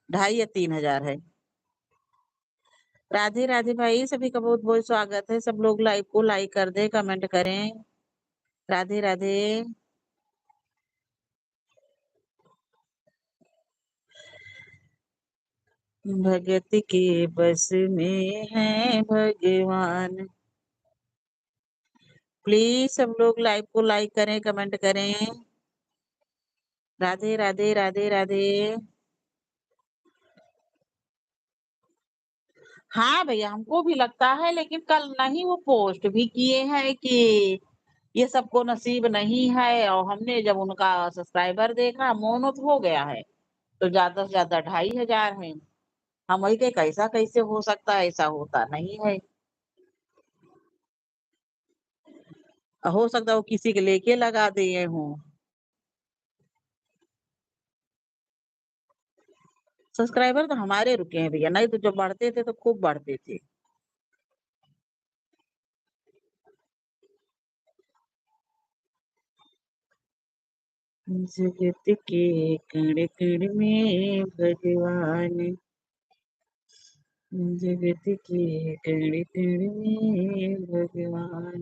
2,500 या 3,000 है। राधे राधे भाई, सभी का बहुत बहुत स्वागत है। सब लोग लाइव को लाइक कर दे, कमेंट करें। राधे राधे। भगत के बस में है भगवान। प्लीज सब लोग लाइव को लाइक करें, कमेंट करें। राधे राधे, राधे राधे। हाँ भैया, हमको भी लगता है, लेकिन कल नहीं वो पोस्ट भी किए हैं कि ये सबको नसीब नहीं है, और हमने जब उनका सब्सक्राइबर देखा, मोनो तो हो गया है, तो ज्यादा से ज्यादा 2,500 है। हम वही के कैसा कैसे हो सकता है, ऐसा होता नहीं है। हो सकता है वो किसी के लेके लगा दिए हों। सब्सक्राइबर तो हमारे रुके हैं भैया, नहीं तो जो बढ़ते थे तो खूब बढ़ते थे। जगत के कण कण में भगवान, जगत के कण कण में भगवान,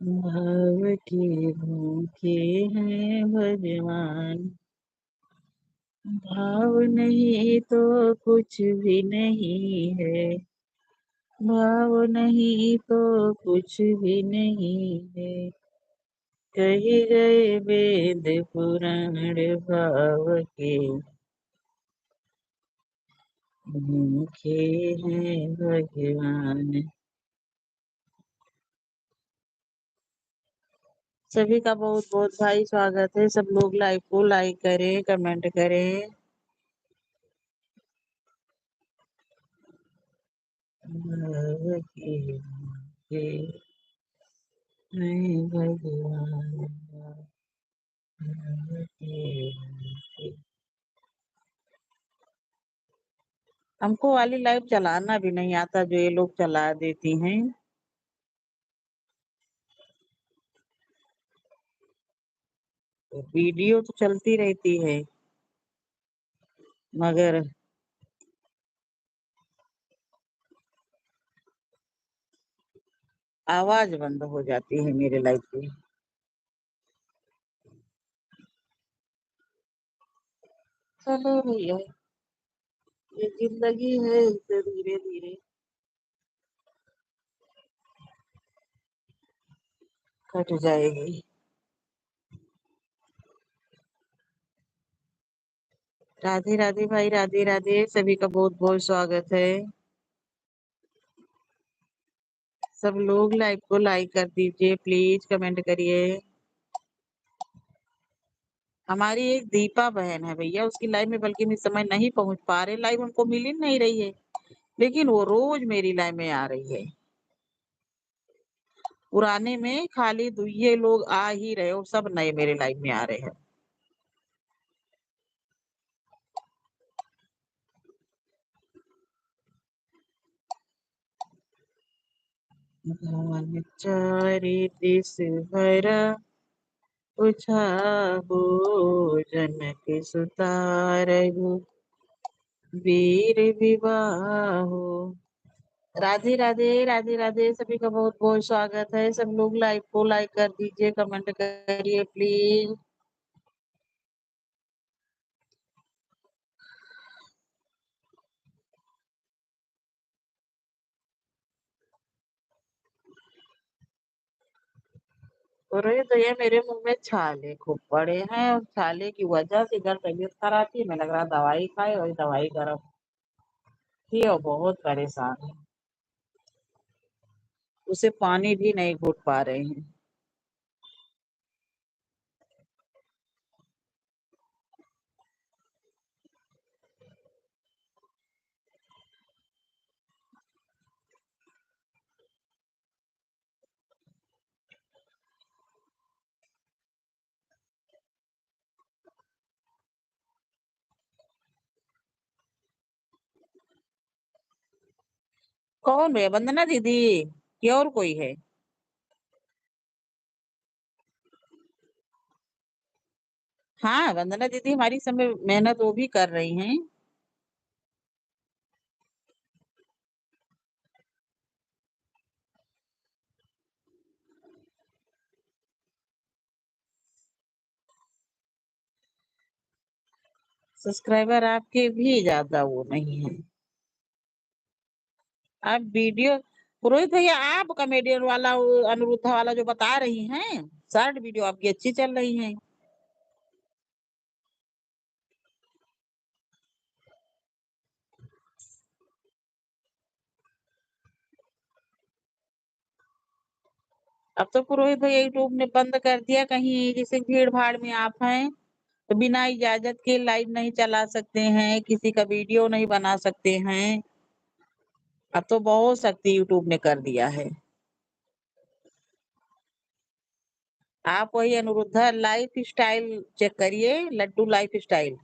भाव के भूखे हैं भगवान। भाव नहीं तो कुछ भी नहीं है, भाव नहीं तो कुछ भी नहीं है। कही गए वेद पुराण, भाव के भूखे हैं भगवान। सभी का बहुत बहुत भाई स्वागत है। सब लोग लाइव को लाइक करें, कमेंट करें। भाव के भूखे हैं भगवान, भाव के भूखे। हमको वाली लाइव चलाना भी नहीं आता, जो ये लोग चला देती हैं। तो वीडियो तो चलती रहती है, मगर आवाज बंद हो जाती है मेरे लाइव की। चलो भैया, ये जिंदगी है, इसे धीरे धीरे कट जाएगी। राधे राधे भाई, राधे राधे। सभी का बहुत बहुत स्वागत है। सब लोग लाइव को लाइक कर दीजिए, प्लीज कमेंट करिए। हमारी एक दीपा बहन है भैया, उसकी लाइव में बल्कि हम इस समय नहीं पहुंच पा रहे, लाइव हमको मिल ही नहीं रही है, लेकिन वो रोज मेरी लाइव में आ रही है। पुराने में खाली दुइये लोग आ ही रहे, और सब नए मेरे लाइव में आ रहे हैं। धन चारि दिस भरा उछाबो जनक सुता रघुबीर विवाहो। राधे राधे राधे राधे, सभी का बहुत बहुत स्वागत है। सब लोग लाइव को लाइक कर दीजिए, कमेंट करिए प्लीज। अरे तो ये मेरे मुंह में छाले खूब पड़े हैं और छाले की वजह से इधर तबीयत खराब थी। मैं लग रहा दवाई खाए और दवाई गर्म थी और बहुत परेशान है। उसे पानी भी नहीं घुट पा रहे हैं। कौन है? वंदना दीदी कि और कोई है? हाँ, वंदना दीदी हमारी समय मेहनत वो भी कर रही हैं। सब्सक्राइबर आपके भी ज्यादा वो नहीं है। आप वीडियो पुरोहित भैया, आप कॉमेडियन वाला वो अनिरुद्धा वाला जो बता रही हैं, शॉर्ट वीडियो आपकी अच्छी चल रही है। अब तो पुरोहित भैया यूट्यूब ने बंद कर दिया। कहीं जैसे भीड़ भाड़ में आप हैं तो बिना इजाजत के लाइव नहीं चला सकते हैं, किसी का वीडियो नहीं बना सकते हैं। अब तो बहुत सख्ती यूट्यूब ने कर दिया है। आप वही अनुरुद्धा लाइफ स्टाइल चेक करिए, लड्डू लाइफ स्टाइल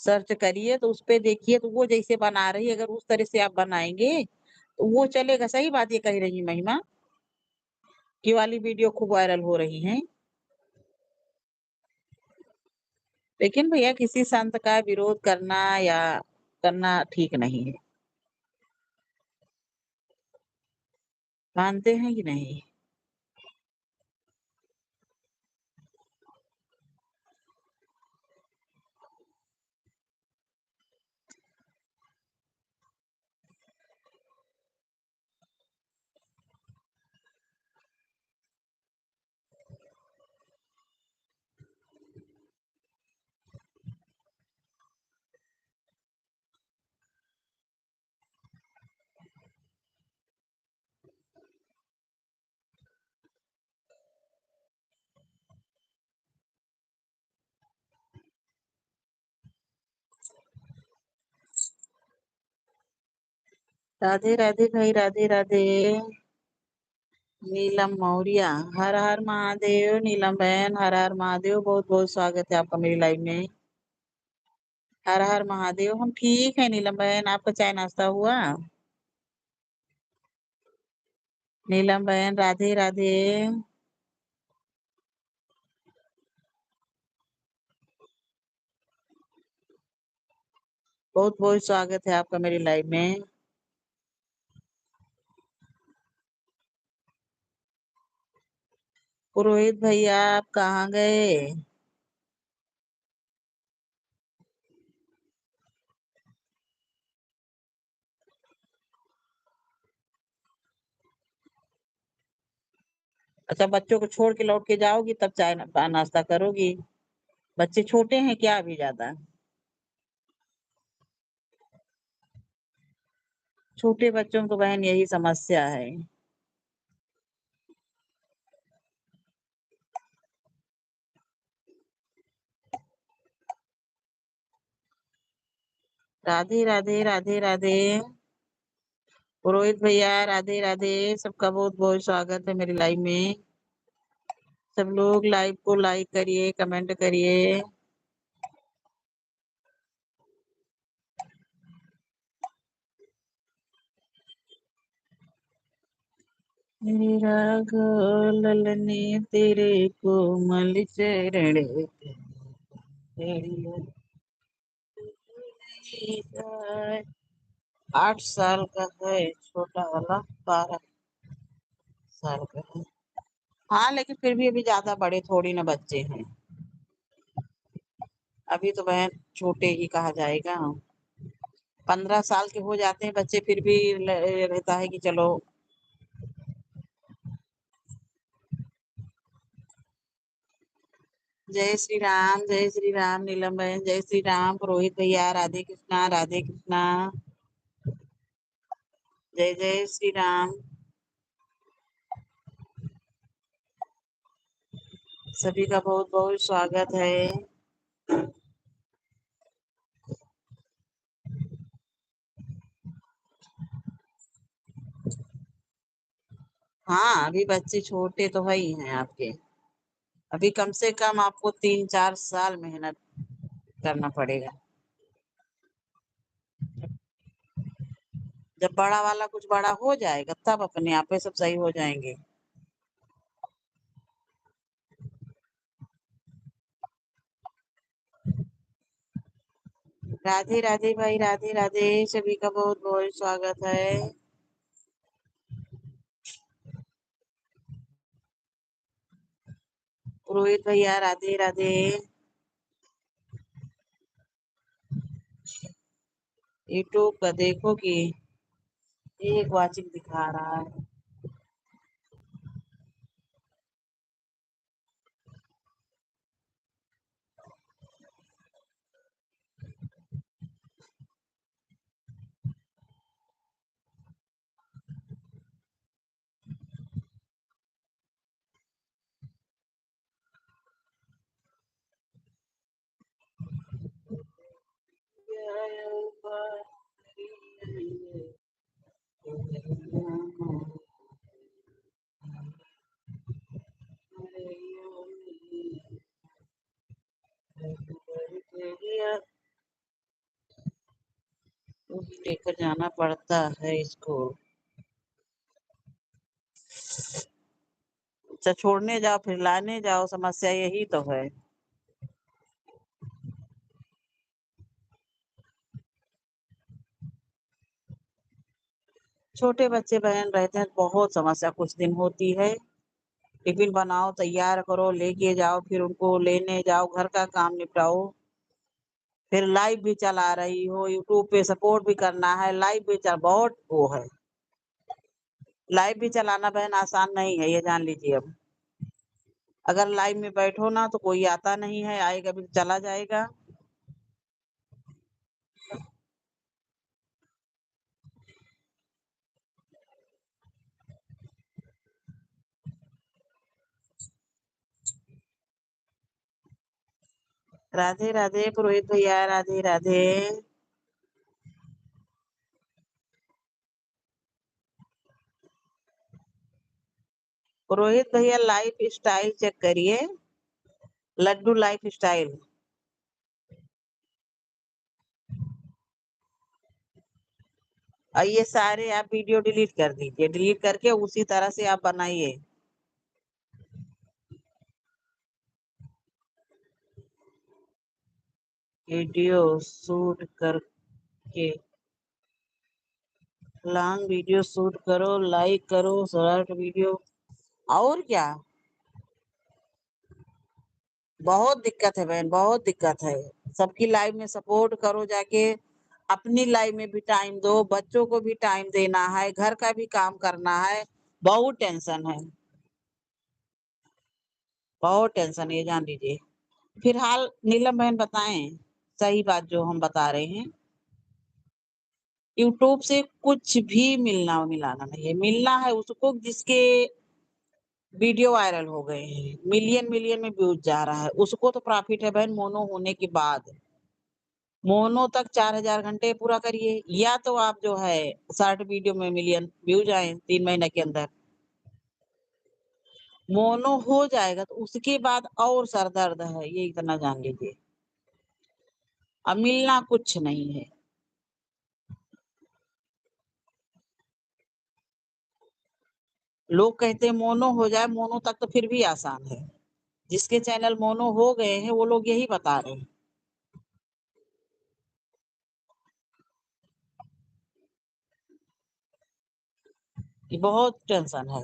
सर्च करिए तो उस पे देखिए, तो वो जैसे बना रही है, अगर उस तरह से आप बनाएंगे तो वो चलेगा। सही बात ये कह रही महिमा की वाली वीडियो खूब वायरल हो रही है। लेकिन भैया किसी संत का विरोध करना या करना ठीक नहीं है। मानते हैं कि नहीं? राधे राधे भाई, राधे राधे। नीलम मौर्य, हर हर महादेव। नीलम बहन, हर हर महादेव, बहुत बहुत स्वागत है आपका मेरी लाइव में। हर हर महादेव। हम ठीक है नीलम बहन, आपका चाय नाश्ता हुआ? नीलम बहन, राधे राधे। बहुत बहुत स्वागत है आपका मेरी लाइव में। पुरोहित भैया, आप कहाँ गए? अच्छा, बच्चों को छोड़ के लौट के जाओगी तब चाय नाश्ता करोगी? बच्चे छोटे हैं क्या अभी ज्यादा? छोटे बच्चों को बहन यही समस्या है। राधे राधे राधे राधे। पुरोहित भैया, राधे राधे। सबका बहुत बहुत स्वागत है मेरी लाइव में। सब लोग लाइव को लाइक करिए, कमेंट करिए। मेरे राघव ललने तेरे कोमल चरण तेरी 8 साल का है छोटा वाला, 12 साल का है। हाँ लेकिन फिर भी अभी ज्यादा बड़े थोड़ी ना बच्चे हैं, अभी तो बहन छोटे ही कहा जाएगा। 15 साल के हो जाते हैं बच्चे फिर भी रहता है कि चलो। जय श्री राम नीलम बहन, जय श्री राम पुरोहित भैया, राधे कृष्णा राधे कृष्णा, जय जय श्री राम। सभी का बहुत बहुत स्वागत है। हाँ अभी बच्चे छोटे तो है ही हैं आपके, अभी कम से कम आपको 3-4 साल मेहनत करना पड़ेगा। जब बड़ा वाला कुछ बड़ा हो जाएगा तब अपने आप ही सब सही हो जाएंगे। राधे राधे भाई, राधे राधे, सभी का बहुत बहुत स्वागत है। पुरोहित भैया राधे राधे। यूट्यूब का देखो कि एक वाचिक दिखा रहा है। लेकर जाना पड़ता है इसको। अच्छा छोड़ने जाओ फिर लाने जाओ, समस्या यही तो है। छोटे बच्चे बहन रहते हैं बहुत समस्या कुछ दिन होती है। टिफिन बनाओ, तैयार करो, लेके जाओ, फिर उनको लेने जाओ, घर का काम निपटाओ, फिर लाइव भी चला रही हो, यूट्यूब पे सपोर्ट भी करना है, लाइव भी चल बहुत वो है। लाइव भी चलाना बहन आसान नहीं है, ये जान लीजिए। अब अगर लाइव में बैठो ना तो कोई आता नहीं है, आएगा भी चला जाएगा। राधे राधे पुरोहित भैया, राधे राधे। पुरोहित भैया लाइफ स्टाइल चेक करिए, लड्डू लाइफ स्टाइल। और ये सारे आप वीडियो डिलीट कर दीजिए, डिलीट करके उसी तरह से आप बनाइए। वीडियो शूट करके लॉन्ग वीडियो शूट करो, लाइक करो शॉर्ट वीडियो, और क्या। बहुत दिक्कत है बहन, बहुत दिक्कत है। सबकी लाइफ में सपोर्ट करो जाके, अपनी लाइफ में भी टाइम दो, बच्चों को भी टाइम देना है, घर का भी काम करना है। बहुत टेंशन है, बहुत टेंशन है, ये जान लीजिए। फिलहाल नीलम बहन बताएं सही बात जो हम बता रहे हैं। यूट्यूब से कुछ भी मिलना मिलाना नहीं है, मिलना है उसको जिसके वीडियो वायरल हो गए हैं, मिलियन मिलियन में व्यूज जा रहा है, उसको तो प्रॉफिट है बहन मोनो होने के बाद। मोनो तक 4,000 घंटे पूरा करिए, या तो आप जो है शॉर्ट वीडियो में मिलियन व्यूज आए 3 महीने के अंदर, मोनो हो जाएगा तो उसके बाद और सर दर्द है, ये इतना जान लीजिए। अब मिलना कुछ नहीं है। लोग कहते हैं मोनो हो जाए, मोनो तक तो फिर भी आसान है। जिसके चैनल मोनो हो गए हैं वो लोग यही बता रहे हैं। कि बहुत टेंशन है।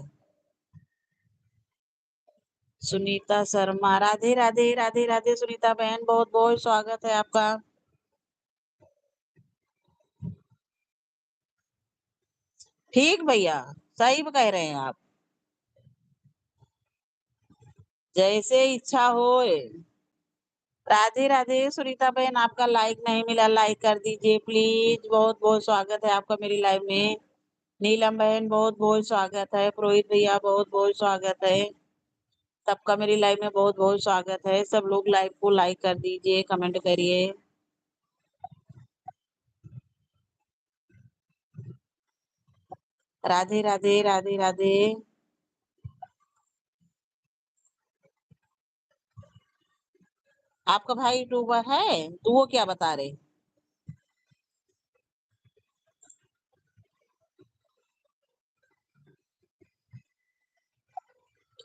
सुनीता शर्मा, राधे राधे राधे राधे सुनीता बहन, बहुत बहुत स्वागत है आपका। ठीक भैया, सही कह रहे हैं आप। जैसे इच्छा होए। राधे राधे सुनीता बहन, आपका लाइक नहीं मिला, लाइक कर दीजिए प्लीज। बहुत बहुत स्वागत है आपका मेरी लाइव में। नीलम बहन बहुत बहुत स्वागत है। पुरोहित भैया बहुत बहुत स्वागत है। सबका मेरी लाइव में बहुत बहुत स्वागत है। सब लोग लाइव को लाइक कर दीजिए, कमेंट करिए। राधे राधे राधे राधे। आपका भाई यूट्यूबर है तो वो क्या बता रहे?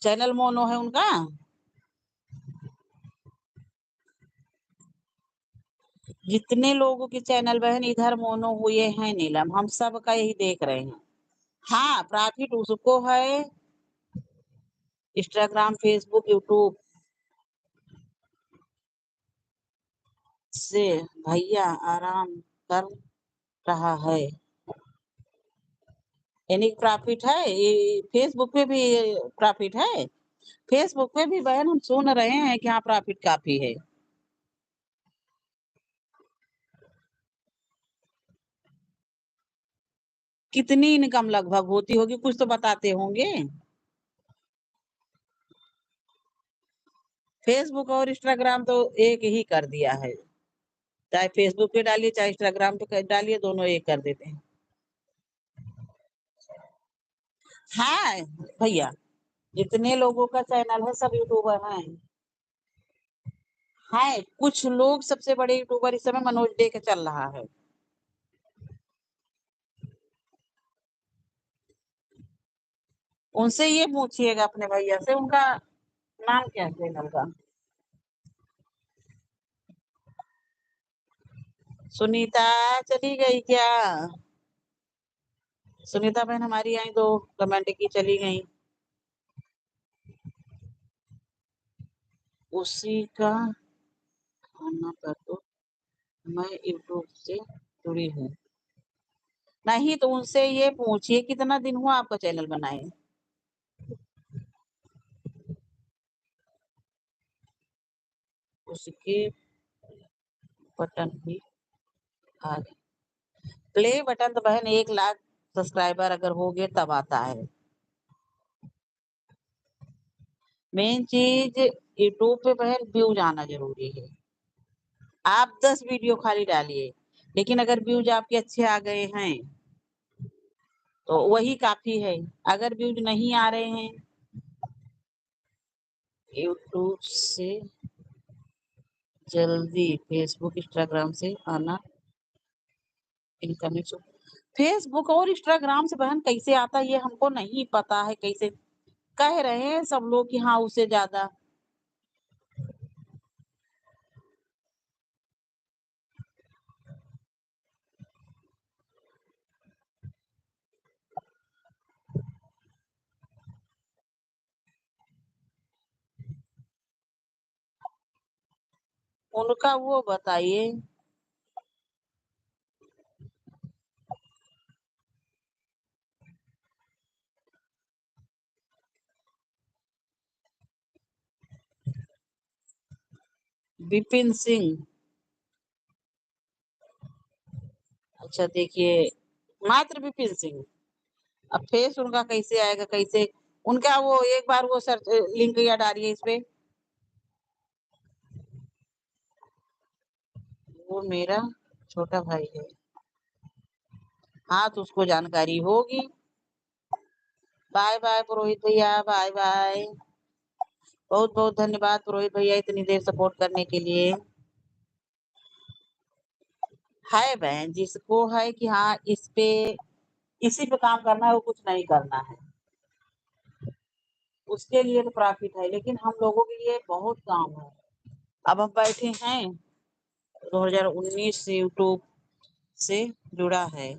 चैनल मोनो है उनका। जितने लोगों के चैनल बहन इधर मोनो हुए हैं नीलम, हम सब का यही देख रहे हैं। हाँ, प्रॉफिट उसको है। इंस्टाग्राम, फेसबुक, यूट्यूब से भैया आराम कर रहा है। यानी प्रॉफिट है, ये फेसबुक पे भी प्रॉफिट है। फेसबुक पे भी बहन हम सुन रहे हैं कि हाँ प्रॉफिट काफी है। कितनी इनकम लगभग होती होगी, कुछ तो बताते होंगे। फेसबुक और इंस्टाग्राम तो एक ही कर दिया है। चाहे फेसबुक पे डालिए चाहे इंस्टाग्राम पे डालिए, दोनों एक कर देते हैं। हाँ भैया, जितने लोगों का चैनल है सब यूट्यूबर हैं। है कुछ लोग, सबसे बड़े यूट्यूबर इस समय मनोज डे के चल रहा है। उनसे ये पूछिएगा अपने भैया से, उनका नाम क्या है चैनल का? सुनीता चली गई क्या? सुनीता बहन हमारी आई तो कमेंट की चली गई। उसी का खाना पर तो मैं यूट्यूब से जुड़ी हूँ। नहीं तो उनसे ये पूछिए कितना दिन हुआ आपका चैनल बनाए। उसके बटन भी आ गए। प्ले बटन तो बहन 1 लाख सब्सक्राइबर अगर हो गए तब आता है। मेन चीज यूट्यूब पे बहन व्यूज आना जरूरी है। आप 10 वीडियो खाली डालिए, लेकिन अगर व्यूज आपके अच्छे आ गए हैं तो वही काफी है। अगर व्यूज नहीं आ रहे हैं, यूट्यूब से जल्दी फेसबुक इंस्टाग्राम से आना इनकमिंग। फेसबुक और इंस्टाग्राम से बहन कैसे आता है ये हमको नहीं पता है। कैसे कह रहे हैं सब लोग कि हाँ उससे ज्यादा। उनका वो बताइए। विपिन सिंह। अच्छा देखिए, मात्र विपिन सिंह। अब फेस उनका कैसे आएगा कैसे? उनका वो एक बार वो सर्च लिंक या डालिए इस पे। वो मेरा छोटा भाई है। हाँ तो उसको जानकारी होगी। बाय बाय पुरोहित भैया, बाय बाय। बहुत बहुत धन्यवाद पुरोहित भैया इतनी देर सपोर्ट करने के लिए। है बहन जिसको है कि हाँ इस पे, इसी पे काम करना है, वो कुछ नहीं करना है। उसके लिए तो प्रॉफिट है, लेकिन हम लोगों के लिए बहुत काम है। अब हम बैठे हैं, 2019 से यूट्यूब से जुड़ा है।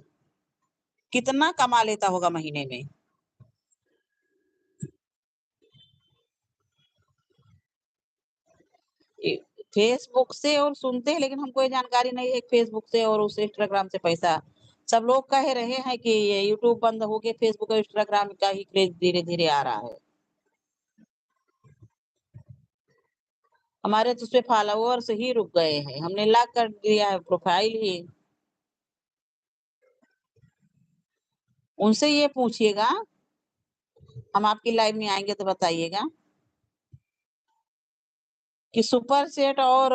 कितना कमा लेता होगा महीने में? फेसबुक से और सुनते हैं, लेकिन हमको ये जानकारी नहीं है फेसबुक से और उस इंस्टाग्राम से पैसा। सब लोग कह रहे हैं कि ये यूट्यूब बंद हो गया, फेसबुक और इंस्टाग्राम का ही क्रेज धीरे धीरे आ रहा है। हमारे तो उसपे फॉलोअर्स ही रुक गए हैं, हमने लॉक कर दिया है प्रोफाइल ही। उनसे ये पूछिएगा, हम आपकी लाइव में आएंगे तो बताइएगा कि सुपर सेट और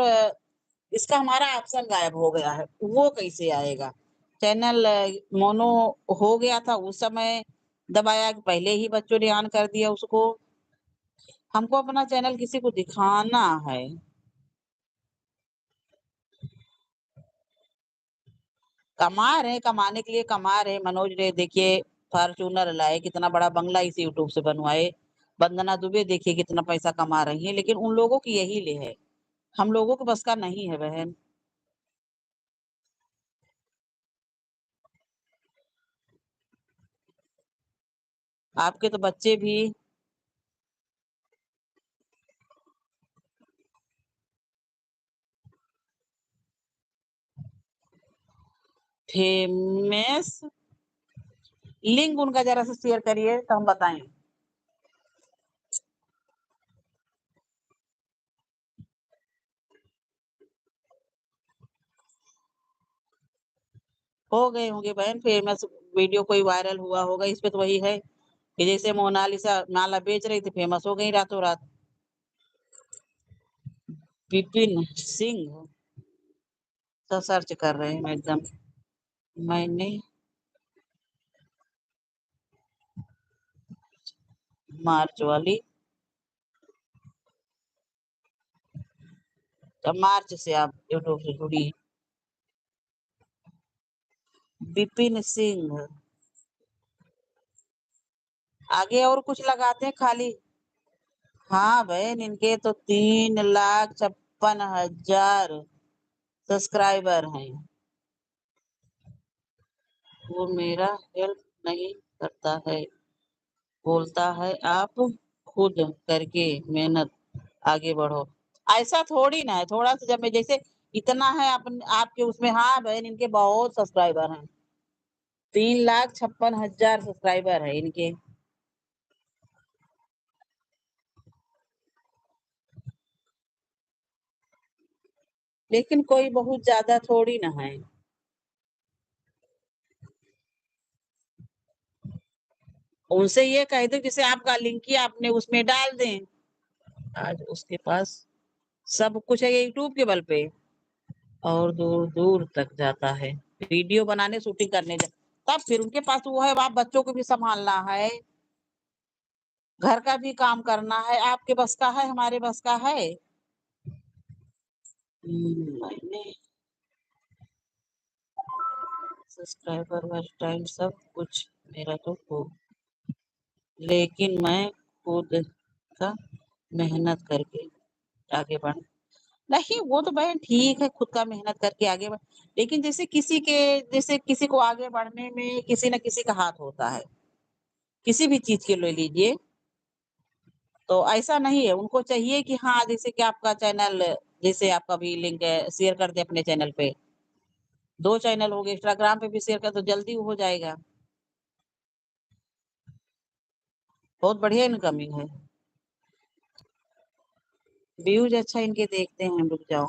इसका हमारा ऑप्शन गायब हो गया है, वो कैसे आएगा? चैनल मोनो हो गया था उस समय, दबाया कि पहले ही बच्चों ने ऑन कर दिया उसको। हमको अपना चैनल किसी को दिखाना है। कमा रहे, कमाने के लिए कमा रहे। मनोज ने देखिए फॉर्च्यूनर लाए, कितना बड़ा बंगला इस यूट्यूब से बनवाए। वंदना दुबे देखिए कितना पैसा कमा रही है, लेकिन उन लोगों की यही ले है, हम लोगों के बस का नहीं है बहन। आपके तो बच्चे भी फेमस, लिंक उनका जरा सा शेयर करिए तो हम बताएं। हो गए होंगे बहन फेमस, वीडियो कोई वायरल हुआ होगा इस पे, तो वही है कि जैसे मोनालिसा माला बेच रही थी, फेमस हो गई रातों रात। विपिन सिंह, तो सर्च कर रहे हैं एकदम। मैंने मार्च वाली, तो मार्च से आप यूट्यूब से जुड़ी। विपिन सिंह, आगे और कुछ लगाते हैं खाली? हाँ बहन, इनके तो 3,56,000 सब्सक्राइबर हैं। वो मेरा हेल्प नहीं करता है, बोलता है आप खुद करके मेहनत आगे बढ़ो। ऐसा थोड़ी ना है, थोड़ा सा जब मैं जैसे इतना है अपन आपके उसमें। हाँ बहन, इनके बहुत सब्सक्राइबर हैं, 3,56,000 सब्सक्राइबर है इनके। लेकिन कोई बहुत ज्यादा थोड़ी ना है। उनसे ये कह दो जैसे आपका लिंक ही आपने उसमें डाल दें। आज उसके पास सब कुछ है, ये यूट्यूब के बल पे और दूर दूर तक जाता है। वीडियो बनाने शूटिंग करने जा, तब फिर उनके पास वो है, आप बच्चों को भी संभालना है, घर का भी काम करना है। आपके बस का है, हमारे बस का है? मैंने सब्सक्राइबर वॉच टाइम सब कुछ मेरा तो हो, लेकिन मैं खुद का मेहनत करके आगे बढ़। नहीं वो तो बहन ठीक है, खुद का मेहनत करके आगे बढ़, लेकिन जैसे किसी को आगे बढ़ने में किसी न किसी का हाथ होता है, किसी भी चीज के ले लीजिए। तो ऐसा नहीं है, उनको चाहिए कि हाँ जैसे कि आपका चैनल, जैसे आपका भी लिंक है, शेयर कर दे अपने चैनल पे। 2 चैनल हो गए, इंस्टाग्राम पे भी शेयर कर तो जल्दी हो जाएगा। बहुत बढ़िया इनकमिंग है। व्यूज अच्छा इनके देखते हैं, रुक जाओ।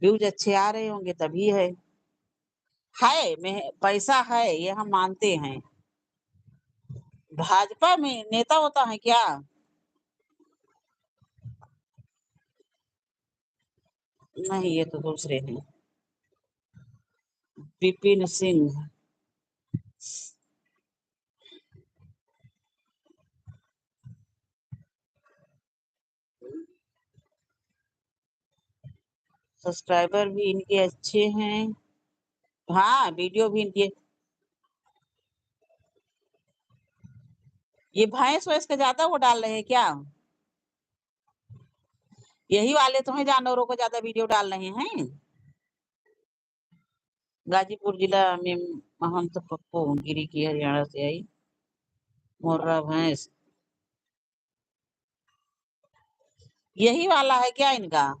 व्यूज अच्छे आ रहे होंगे तभी है में पैसा है, ये हम मानते हैं। भाजपा में नेता होता है क्या? नहीं, ये तो दूसरे हैं। विपिन सिंह, सब्सक्राइबर भी इनके अच्छे हैं। हाँ वीडियो भी इनके। ये भैंस वैंस का ज्यादा वो डाल रहे हैं क्या? यही वाले तो हैं जानवरों को ज्यादा वीडियो डाल रहे हैं। गाजीपुर जिला में महंत पप्पू गिरी की हरियाणा से आई मुर्रा भैंस, यही वाला है क्या इनका?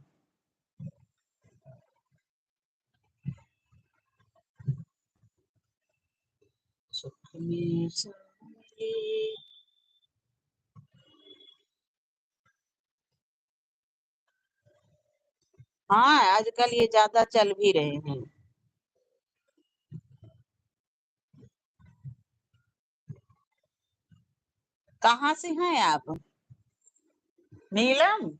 सुख में शांति। हाँ, आजकल ये ज्यादा चल भी रहे हैं। कहाँ से हैं आप? नीलम,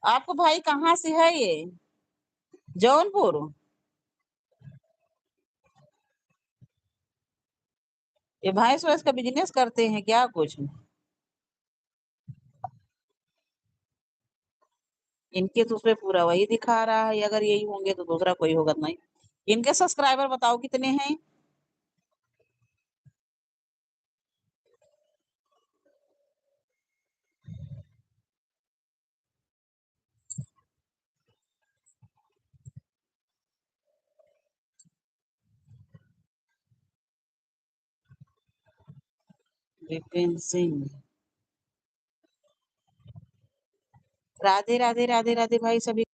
आपको भाई कहाँ से है ये? जौनपुर? ये भैंस वैंस का बिजनेस करते हैं क्या कुछ? इनके तो उसमें पूरा वही दिखा रहा है, अगर यही होंगे तो दूसरा कोई होगा नहीं। इनके सब्सक्राइबर बताओ कितने हैं? विपिन सिंह। राधे राधे राधे राधे भाई सभी।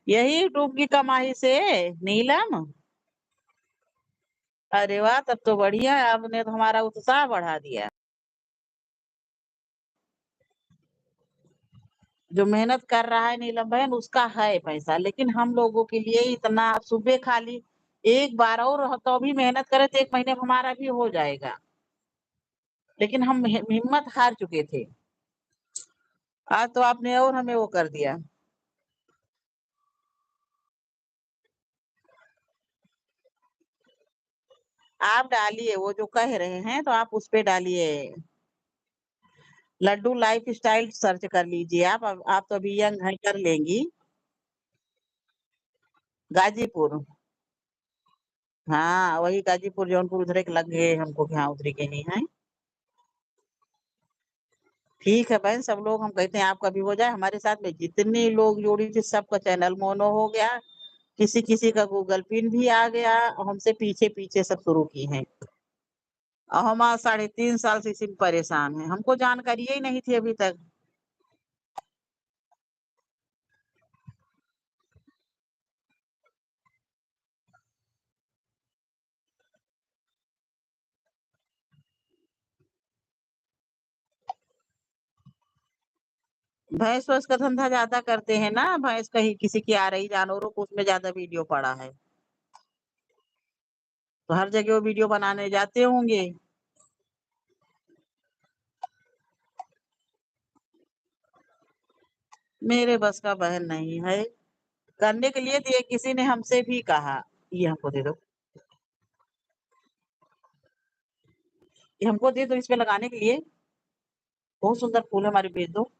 यही यूट्यूब की कमाई से नीलम। अरे वाह, तब तो बढ़िया है, आपने तो हमारा उत्साह बढ़ा दिया। जो मेहनत कर रहा है नीलम बहन उसका है पैसा, लेकिन हम लोगों के लिए इतना सुबह खाली एक बार और तो भी मेहनत करें तो 1 महीने में हमारा भी हो जाएगा, लेकिन हम हिम्मत हार चुके थे। आज तो आपने और हमें वो कर दिया। आप डालिए वो जो कह रहे हैं तो आप उस पे डालिए, लड्डू लाइफ स्टाइल सर्च कर लीजिए आप तो अभी यंग हैं, कर लेंगी। गाजीपुर। हाँ वही गाजीपुर जौनपुर उधर के लग गए हमको कि हाँ उधर के नहीं है। ठीक है बहन, सब लोग हम कहते हैं आपका भी हो जाए, हमारे साथ में जितने लोग जोड़ी थी सबका चैनल मोनो हो गया, किसी किसी का गूगल पिन भी आ गया, हमसे पीछे पीछे सब शुरू की हैं। और हम आज 3.5 साल से इसी में परेशान हैं, हमको जानकारी ही नहीं थी अभी तक। भैंस वैस का धंधा ज्यादा करते हैं ना, भैंस कहीं किसी की आ रही जानवरों को, उसमें ज्यादा वीडियो पड़ा है, तो हर जगह वो वीडियो बनाने जाते होंगे। मेरे बस का बहन नहीं है करने के लिए, दिए किसी ने हमसे भी कहा, ये हमको दे दो, ये हमको दे दो इसमें लगाने के लिए, बहुत सुंदर फूल है, हमारे भेज दो।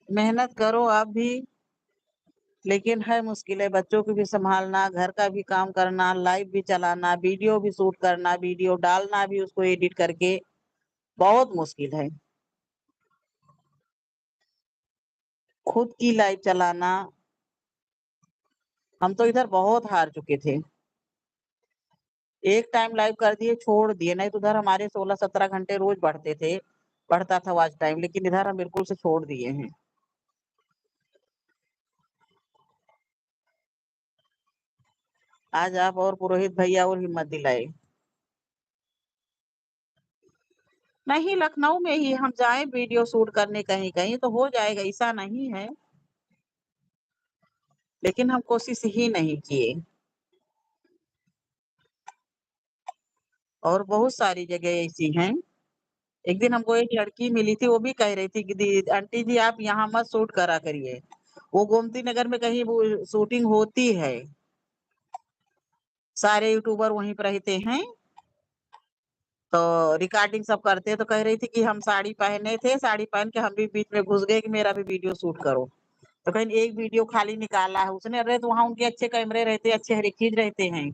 मेहनत करो आप भी, लेकिन है मुश्किल है, बच्चों को भी संभालना, घर का भी काम करना, लाइव भी चलाना, वीडियो भी शूट करना, वीडियो डालना भी, उसको एडिट करके, बहुत मुश्किल है। खुद की लाइव चलाना, हम तो इधर बहुत हार चुके थे। एक टाइम लाइव कर दिए, छोड़ दिए, नहीं तो उधर हमारे 16-17 घंटे रोज बढ़ते थे, बढ़ता था वॉच टाइम, लेकिन इधर हम बिल्कुल से छोड़ दिए हैं। आज आप और पुरोहित भैया और हिम्मत दिलाए। नहीं, लखनऊ में ही हम जाए वीडियो शूट करने कहीं कहीं तो हो जाएगा, ऐसा नहीं है, लेकिन हम कोशिश ही नहीं किए। और बहुत सारी जगह ऐसी हैं। एक दिन हमको एक लड़की मिली थी, वो भी कह रही थी कि आंटी जी आप यहाँ मत शूट करा करिए, वो गोमती नगर में कहीं वो शूटिंग होती है, सारे यूट्यूबर वहीं पर रहते हैं, तो रिकॉर्डिंग सब करते हैं, तो कह रही थी कि हम साड़ी पहने थे, साड़ी पहन के हम भी बीच में घुस गए कि मेरा भी वीडियो शूट करो, तो कहीं एक वीडियो खाली निकाला है उसने, अरे तो वहां उनके अच्छे कैमरे रहते, अच्छे हर एक चीज रहते हैं,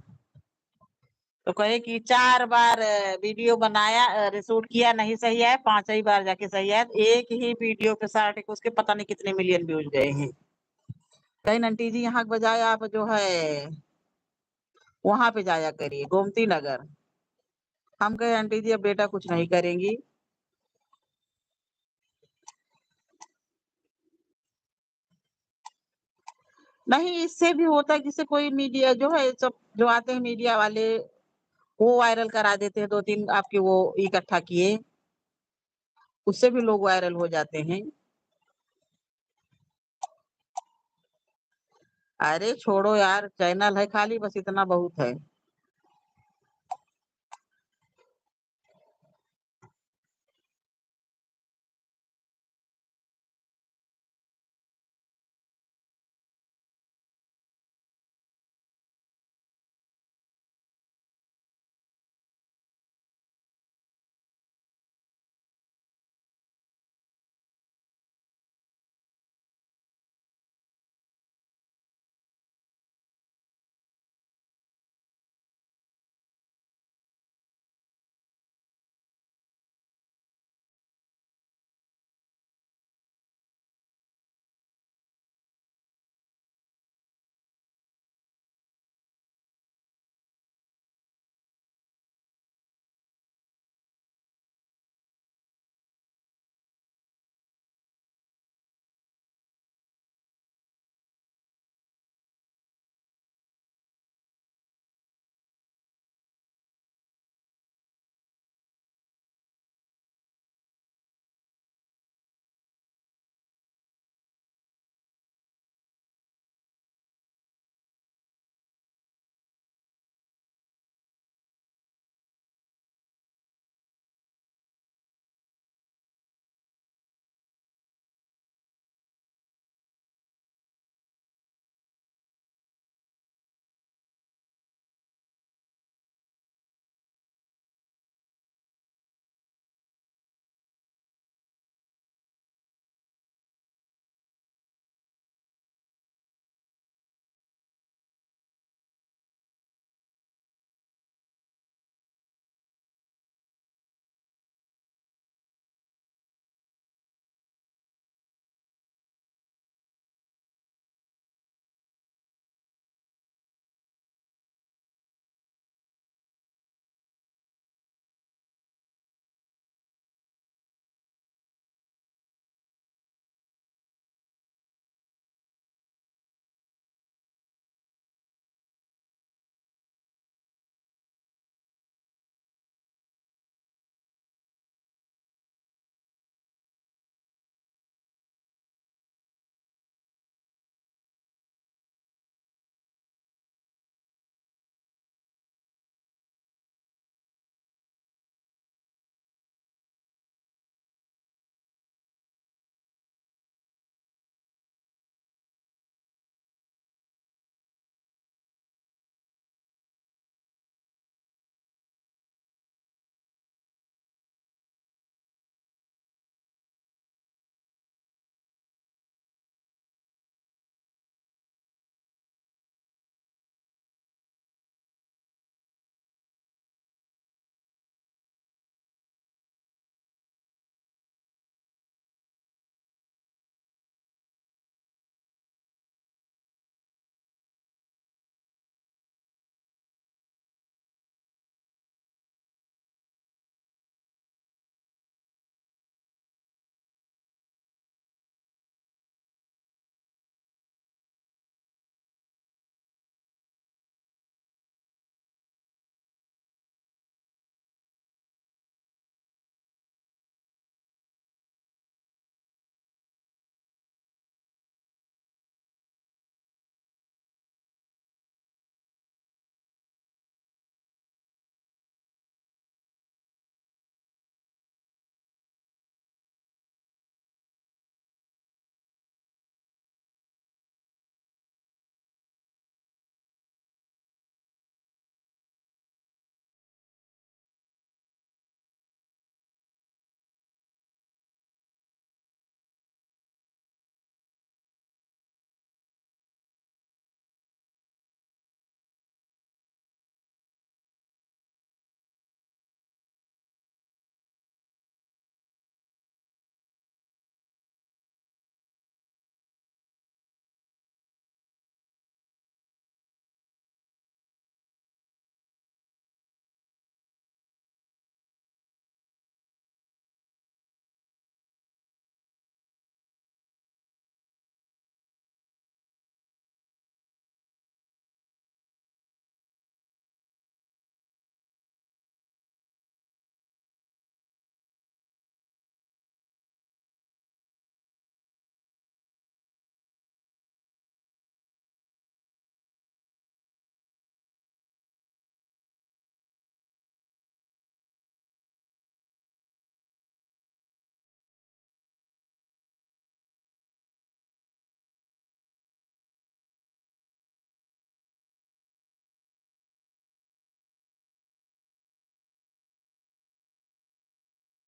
तो कहे कि 4 बार वीडियो बनाया, शूट किया, नहीं सही है, 5वीं बार जाके सही है, एक ही वीडियो के साथ उसके पता नहीं कितने मिलियन व्यूज गए हैं। कहीं आंटी जी यहाँ के बजाय आप जो है वहां पे जाया करिए, गोमती नगर। हम कहे आंटी जी अब बेटा कुछ नहीं करेंगी। नहीं, इससे भी होता है, जिससे कोई मीडिया जो है, सब जो आते हैं मीडिया वाले, वो वायरल करा देते हैं, 2-3 आपके वो इकट्ठा किए, उससे भी लोग वायरल हो जाते हैं। अरे छोड़ो यार, चैनल है खाली, बस इतना बहुत है।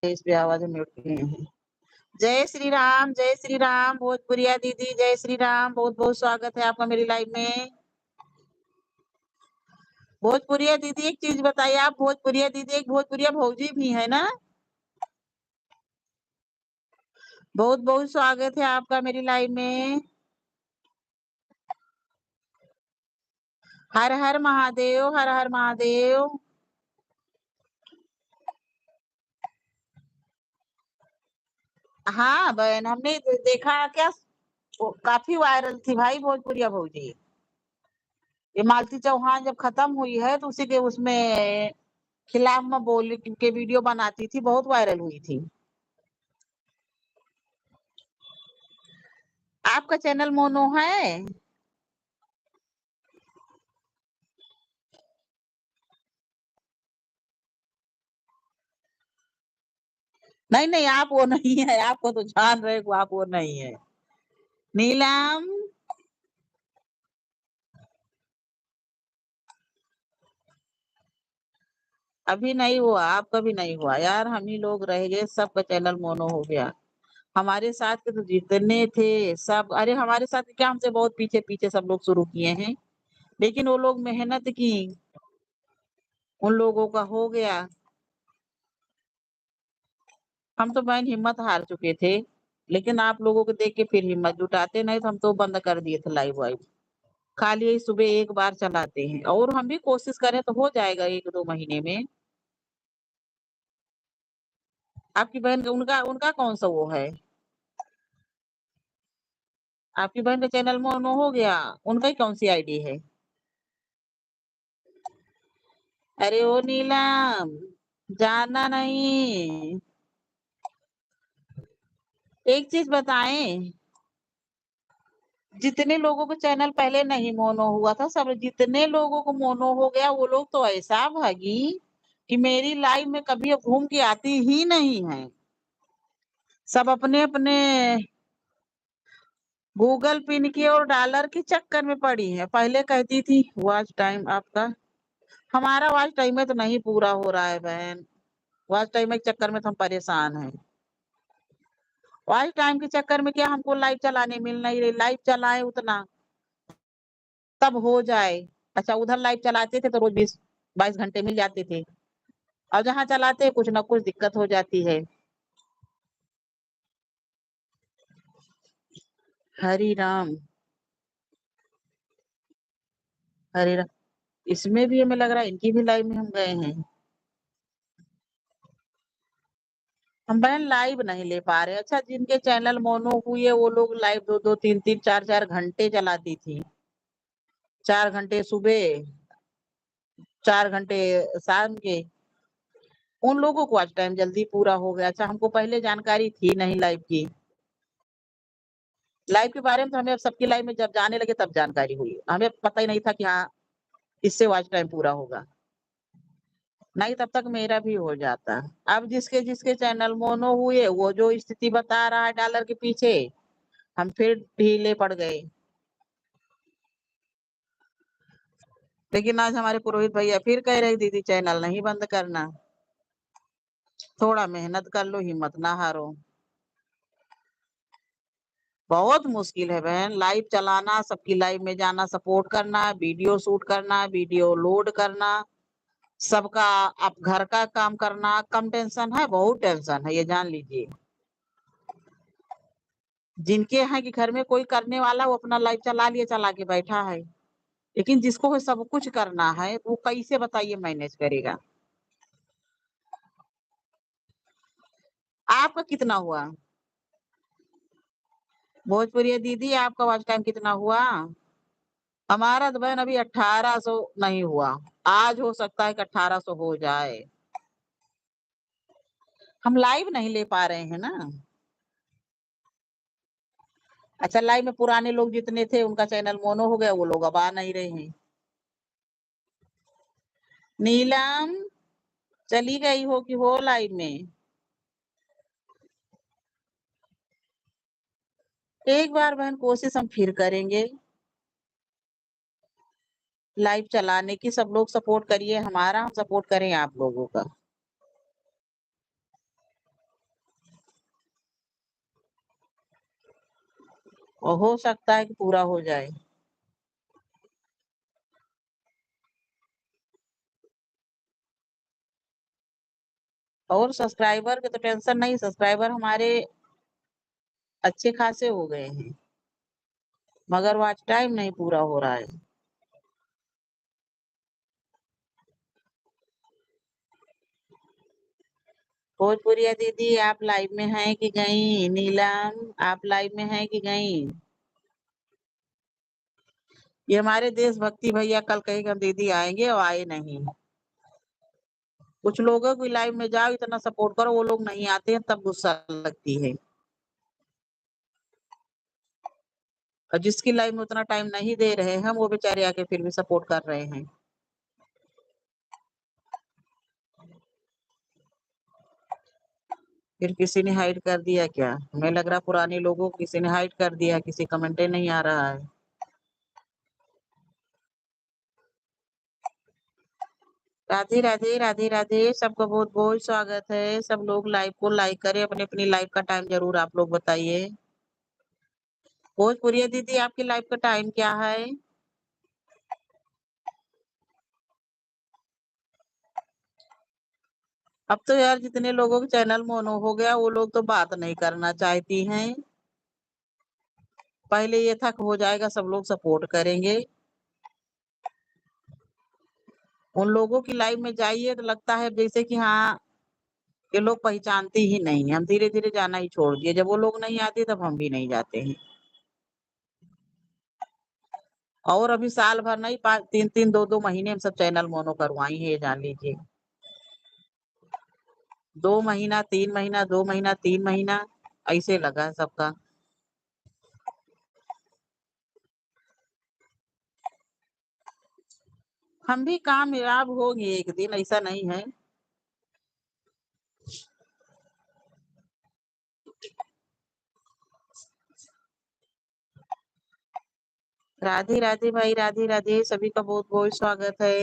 इस पे आवाज म्यूट किए हैं। जय श्री राम भोजपुरिया दीदी, जय श्री राम। बहुत बहुत स्वागत है आपका मेरी लाइव में। भोजपुरिया दीदी एक चीज बताइए, आप भोजपुरिया दीदी एक भोजपुरिया भौजी भी है ना? बहुत बहुत स्वागत है आपका मेरी लाइव में। हर हर महादेव, हर हर महादेव। हाँ बहन, हमने देखा क्या, वो काफी वायरल थी भाई भोजपुरिया भौजी। ये मालती चौहान जब खत्म हुई है तो उसी के उसमें खिलाफ में बोल के वीडियो बनाती थी, बहुत वायरल हुई थी। आपका चैनल मोनो है? नहीं नहीं, आप वो नहीं है, आपको तो जान रहे हो आप वो नहीं है। नीलम, अभी नहीं हुआ, आपका भी नहीं हुआ यार, हम ही लोग रह गए, सबका चैनल मोनो हो गया। हमारे साथ के तो जितने थे सब, अरे हमारे साथ क्या, हमसे बहुत पीछे पीछे सब लोग शुरू किए हैं, लेकिन वो लोग मेहनत की, उन लोगों का हो गया। हम तो बहन हिम्मत हार चुके थे, लेकिन आप लोगों को देख के फिर हिम्मत जुटाते, नहीं तो हम तो बंद कर दिए थे लाइव वाइव। खाली यही सुबह एक बार चलाते हैं, और हम भी कोशिश करें तो हो जाएगा 1-2 महीने में। आपकी बहन का, उनका उनका कौन सा वो है? आपकी बहन का चैनल मोनो हो गया, उनका ही कौन सी आईडी है? अरे ओ नीलम, जाना नहीं। एक चीज बताएं, जितने लोगों को चैनल पहले नहीं मोनो हुआ था, सब जितने लोगों को मोनो हो गया, वो लोग तो ऐसा भागी कि मेरी लाइव में कभी अब घूम के आती ही नहीं है। सब अपने अपने गूगल पिन की और डॉलर के चक्कर में पड़ी है। पहले कहती थी वॉच टाइम आपका, हमारा वॉच टाइम में तो नहीं पूरा हो रहा है बहन। वॉच टाइम के चक्कर में तो हम परेशान हैं। वॉच टाइम के चक्कर में क्या, हमको लाइव चलाने मिल नहीं रही, लाइव चलाए उतना तब हो जाए। अच्छा, उधर लाइव चलाते थे तो रोज 20-22 घंटे मिल जाते थे, और जहाँ चलाते हैं कुछ ना कुछ दिक्कत हो जाती है। हरी राम, हरे राम। इसमें भी हमें लग रहा है इनकी भी लाइव में हम गए हैं। हम बहन लाइव नहीं ले पा रहे। अच्छा, जिनके चैनल मोनो हुए वो लोग लाइव 2-2 3-3 4-4 घंटे चलाती थी। 4 घंटे सुबह, 4 घंटे शाम के। उन लोगों को आज टाइम जल्दी पूरा हो गया। अच्छा, हमको पहले जानकारी थी नहीं लाइव की। लाइव के बारे में तो हमें अब सबकी लाइव में जब जाने लगे तब जानकारी हुई। हमें पता ही नहीं था कि हाँ, इससे वॉच टाइम पूरा होगा। नहीं तब तक मेरा भी हो जाता। अब जिसके जिसके चैनल मोनो हुए, वो जो स्थिति बता रहा है डॉलर के पीछे, हम फिर ढीले पड़ गए। लेकिन आज हमारे पुरोहित भैया फिर कह रहे दीदी चैनल नहीं बंद करना, थोड़ा मेहनत कर लो, हिम्मत ना हारो। बहुत मुश्किल है बहन लाइव चलाना, सबकी लाइव में जाना, सपोर्ट करना, वीडियो शूट करना, वीडियो लोड करना, सबका आप घर का काम करना। कम टेंशन है? बहुत टेंशन है, ये जान लीजिए। जिनके हैं कि घर में कोई करने वाला, वो अपना लाइव चला लिए, चला के बैठा है, लेकिन जिसको सब कुछ करना है वो कैसे बताइए मैनेज करेगा। आपका कितना हुआ? भोजपुरी दीदी आपका वॉच टाइम कितना हुआ? हमारा तो बहन अभी 1800 नहीं हुआ। आज हो सकता है कि 1800 हो जाए। हम लाइव नहीं ले पा रहे हैं ना। अच्छा, लाइव में पुराने लोग जितने थे उनका चैनल मोनो हो गया, वो लोग अब आ नहीं रहे हैं। नीलम, चली गई हो कि हो लाइव में? एक बार बहन कोशिश हम फिर करेंगे लाइव चलाने की। सब लोग सपोर्ट करिए हमारा, हम सपोर्ट करें आप लोगों का। और हो सकता है कि पूरा हो जाए। और सब्सक्राइबर की तो टेंशन नहीं, सब्सक्राइबर हमारे अच्छे खासे हो गए हैं, मगर वॉच टाइम नहीं पूरा हो रहा है। भोजपुरिया दीदी आप लाइव में हैं कि गई? नीलम आप लाइव में हैं कि गई? ये हमारे देशभक्ति भैया कल कहेगा दीदी आएंगे और आए नहीं। कुछ लोगों की लाइव में जाओ, इतना सपोर्ट करो, वो लोग नहीं आते हैं तब गुस्सा लगती है। और जिसकी लाइव में उतना टाइम नहीं दे रहे हैं वो बेचारे आके फिर भी सपोर्ट कर रहे हैं। फिर किसी ने हाइड कर दिया क्या? हमें लग रहा पुराने लोगों को किसी ने हाइड कर दिया, किसी कमेंटे नहीं आ रहा है। राधे राधे राधे राधे, सबका बहुत बहुत स्वागत है। सब लोग लाइव को लाइक करें, अपनी अपनी लाइव का टाइम जरूर आप लोग बताइए। भोजपुरिया दीदी आपकी लाइव का टाइम क्या है? अब तो यार जितने लोगों के चैनल मोनो हो गया वो लोग तो बात नहीं करना चाहती हैं। पहले ये था कि हो जाएगा सब लोग सपोर्ट करेंगे। उन लोगों की लाइव में जाइए तो लगता है जैसे कि हाँ, ये लोग पहचानते ही नहीं। हम धीरे धीरे जाना ही छोड़ दिए, जब वो लोग नहीं आते तब हम भी नहीं जाते हैं। और अभी साल भर नहीं, 3 3 2 2 महीने हम सब चैनल मोनो करवाई है, ये जान लीजिए। 2 महीना 3 महीना, 2 महीना 3 महीना, ऐसे लगा है सबका। हम भी कामयाब होंगे एक दिन, ऐसा नहीं है। राधे राधे भाई, राधे राधे, सभी का बहुत बहुत स्वागत है।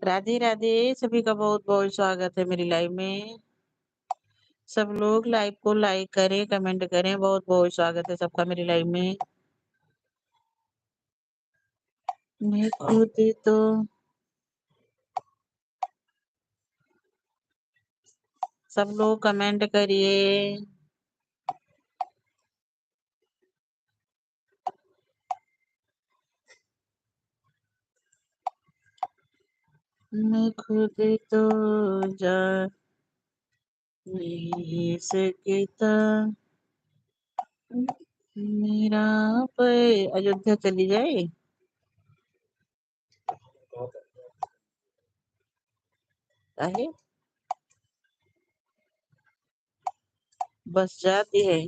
राधे राधे, सभी का बहुत बहुत स्वागत है मेरी लाइव में। सब लोग लाइव को लाइक करें, कमेंट करें। बहुत बहुत स्वागत है सबका मेरी लाइव में। मैं खुद तो सब लोग कमेंट करिए। मैं खुद तो जा नहीं सकता, मेरा पे अयोध्या चली जाए। काहे बस जाती है।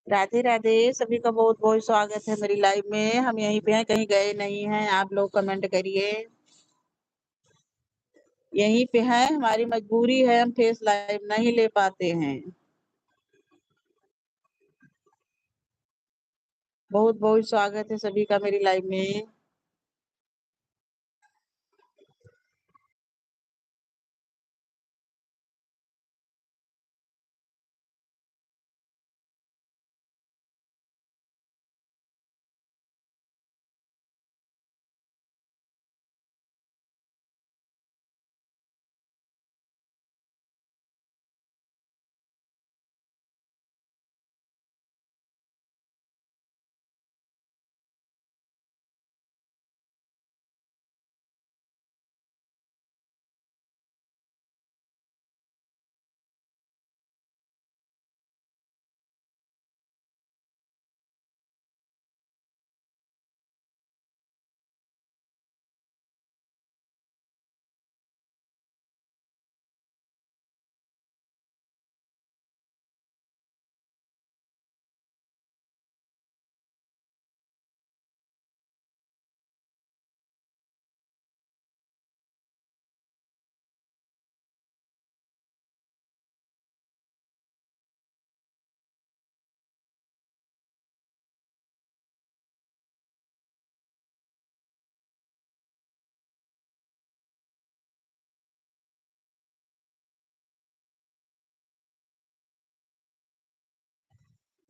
राधे राधे, सभी का बहुत बहुत स्वागत है मेरी लाइव में। हम यहीं पे हैं, कहीं गए नहीं हैं। आप लोग कमेंट करिए। यहीं पे है, हमारी मजबूरी है, हम फेस लाइव नहीं ले पाते हैं। बहुत बहुत स्वागत है सभी का मेरी लाइव में।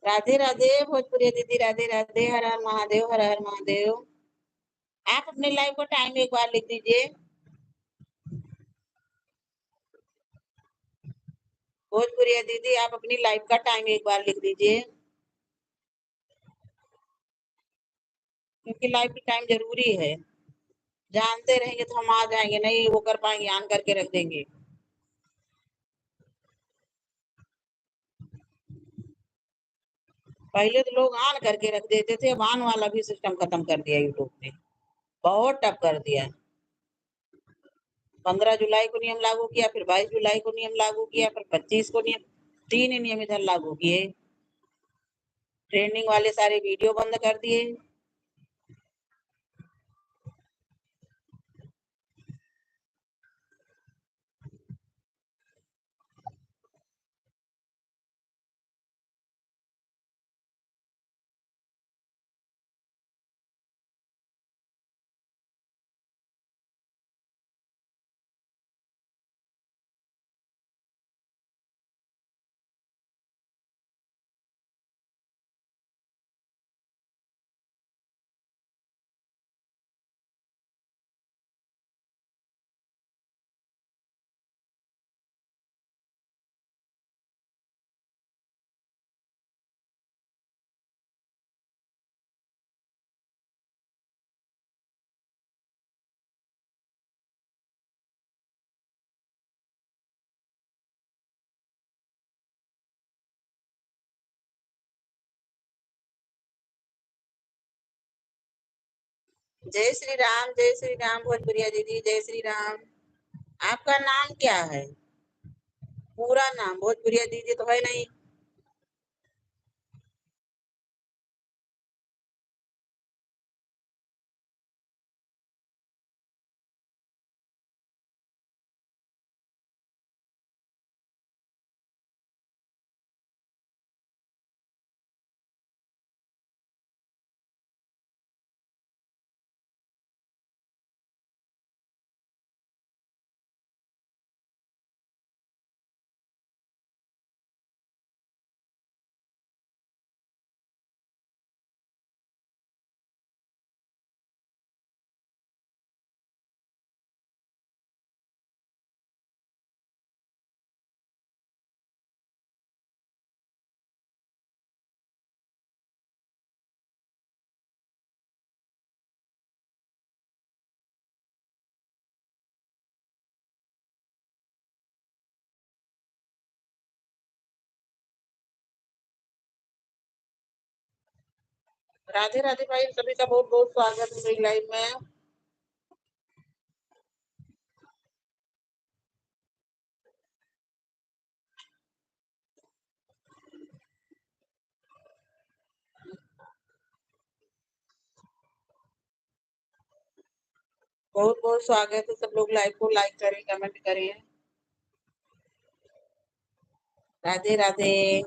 राधे राधे भोजपुरी दीदी, राधे राधे, हर हर महादेव, हर हर महादेव। आप अपने लाइव का टाइम एक बार लिख दीजिए। भोजपुरी दीदी, आप अपनी लाइव का टाइम एक बार लिख दीजिए, क्योंकि लाइव की टाइम जरूरी है। जानते रहेंगे तो हम आ जाएंगे, नहीं वो कर पाएंगे, ऑन करके रख देंगे। पहले तो लोग ऑन करके रख देते थे, अब ऑन वाला भी सिस्टम खत्म कर दिया यूट्यूब ने। बहुत टफ कर दिया। 15 जुलाई को नियम लागू किया, फिर 22 जुलाई को नियम लागू किया, फिर 25 को नियम। 3 ही नियम इधर लागू किए। ट्रेंडिंग वाले सारे वीडियो बंद कर दिए। जय श्री राम, जय श्री राम भोजपुरिया दीदी, जय श्री राम। आपका नाम क्या है? पूरा नाम भोजपुरिया दीदी तो है नहीं। राधे राधे भाई, सभी का बहुत बहुत स्वागत है मेरी लाइव में। बहुत बहुत स्वागत है, सब लोग लाइव को लाइक करें, कमेंट करें। राधे राधे।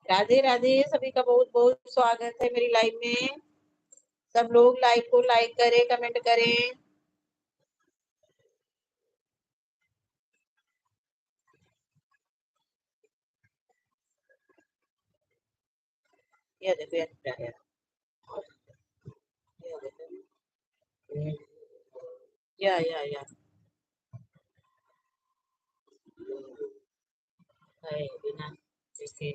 राधे राधे, सभी का बहुत बहुत स्वागत है मेरी लाइव में। सब लोग लाइव को लाइक करें, कमेंट करें। ये देखो, ये क्या है। ये देखो। या है बिना देखे।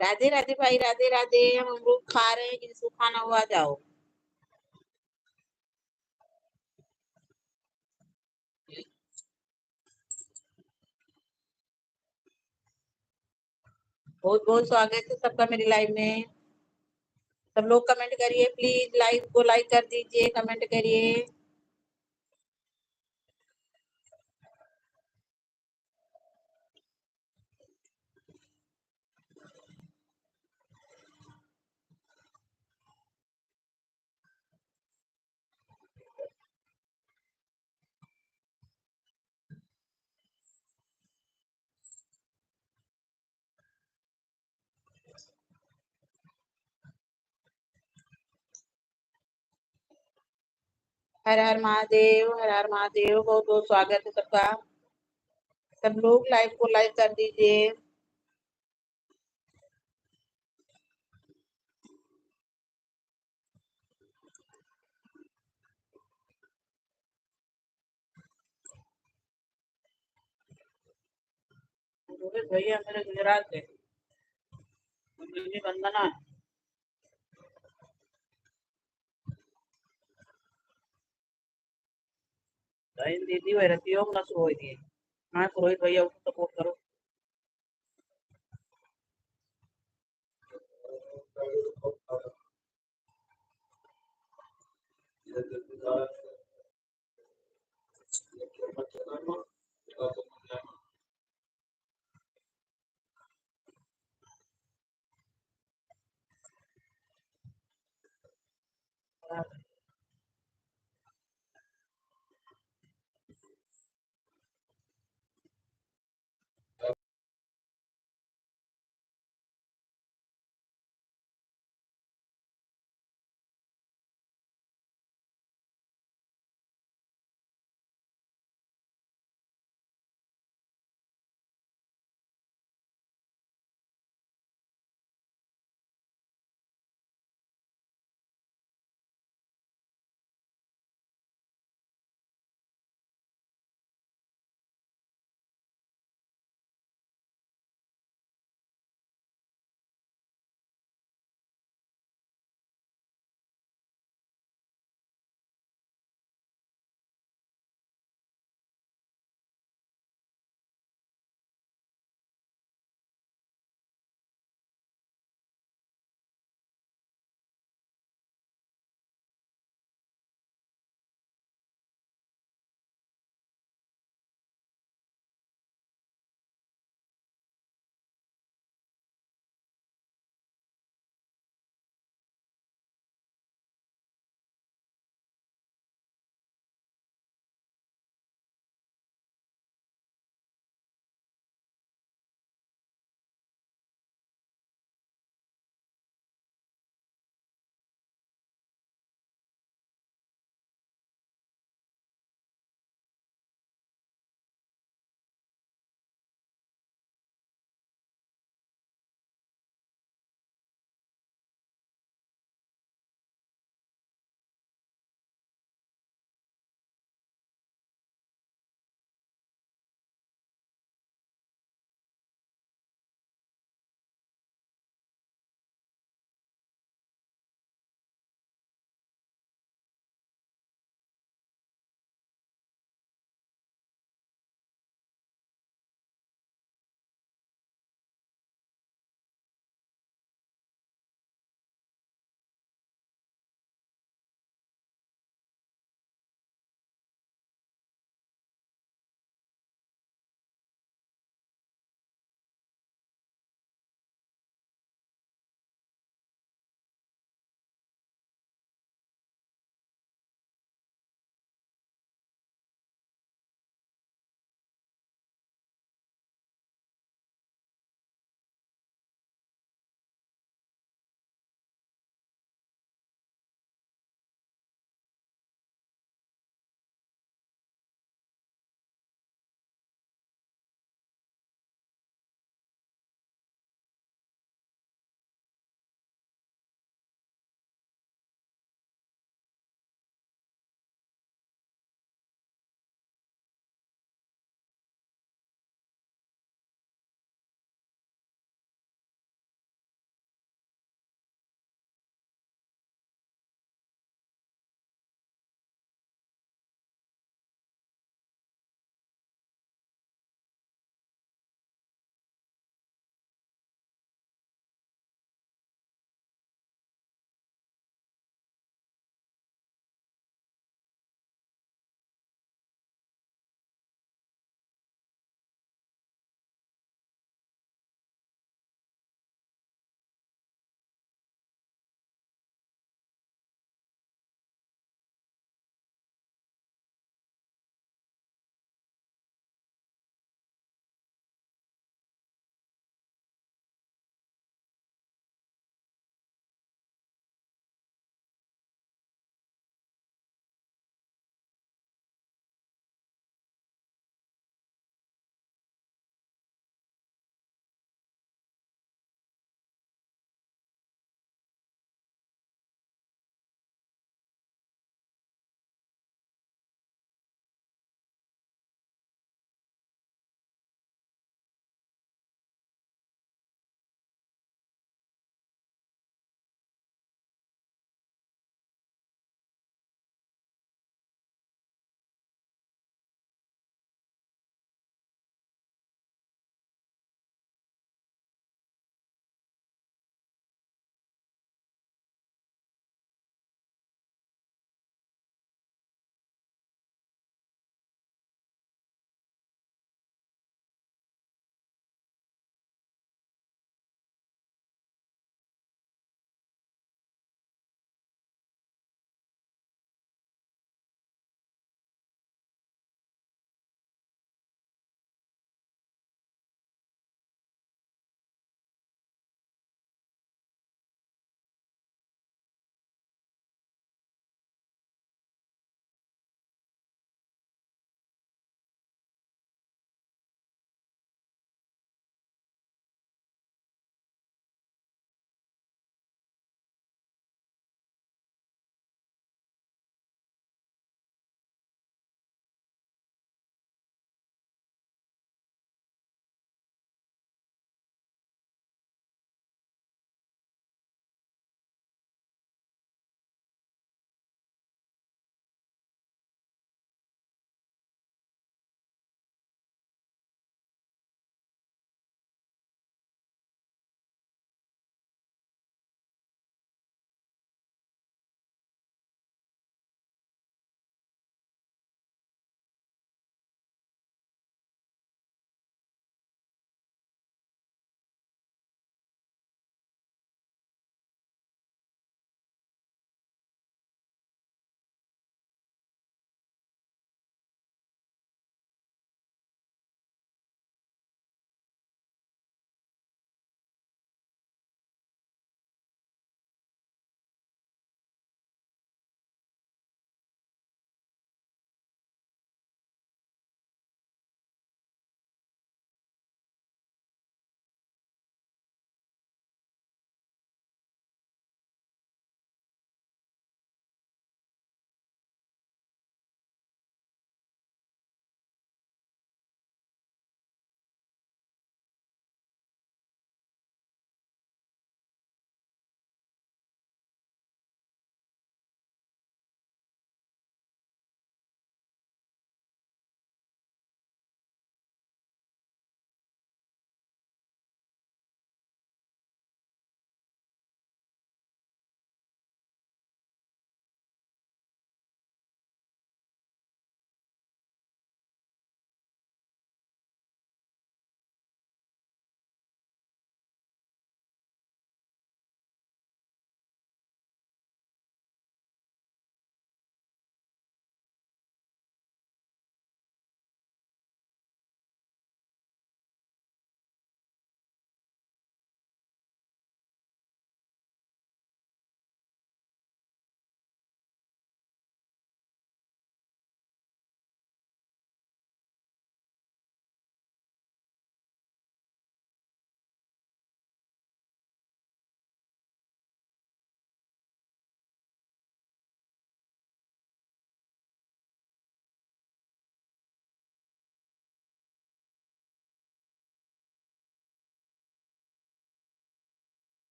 राधे राधे भाई, राधे राधे। हम अमरूद खा रहे हैं, जिसको खाना हुआ जाओ। बहुत बहुत स्वागत है सबका मेरी लाइव में। सब लोग कमेंट करिए प्लीज, लाइव को लाइक कर दीजिए, कमेंट करिए। हर हर महादेव, हर हर महादेव। बहुत बहुत स्वागत है सबका। सब लोग लाइव को लाइक कर दीजिए। रोहित भैया मेरे गुजरात से। दिल्ली वंदना। जैन दीदी वही रहती हो ना, सो होती है। हाँ, तो रोहित भैया को सपोर्ट करो।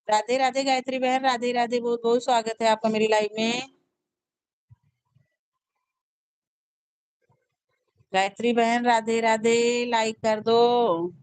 राधे राधे गायत्री बहन, राधे राधे, बहुत बहुत स्वागत है आपका मेरी लाइव में। गायत्री बहन राधे राधे, लाइक कर दो।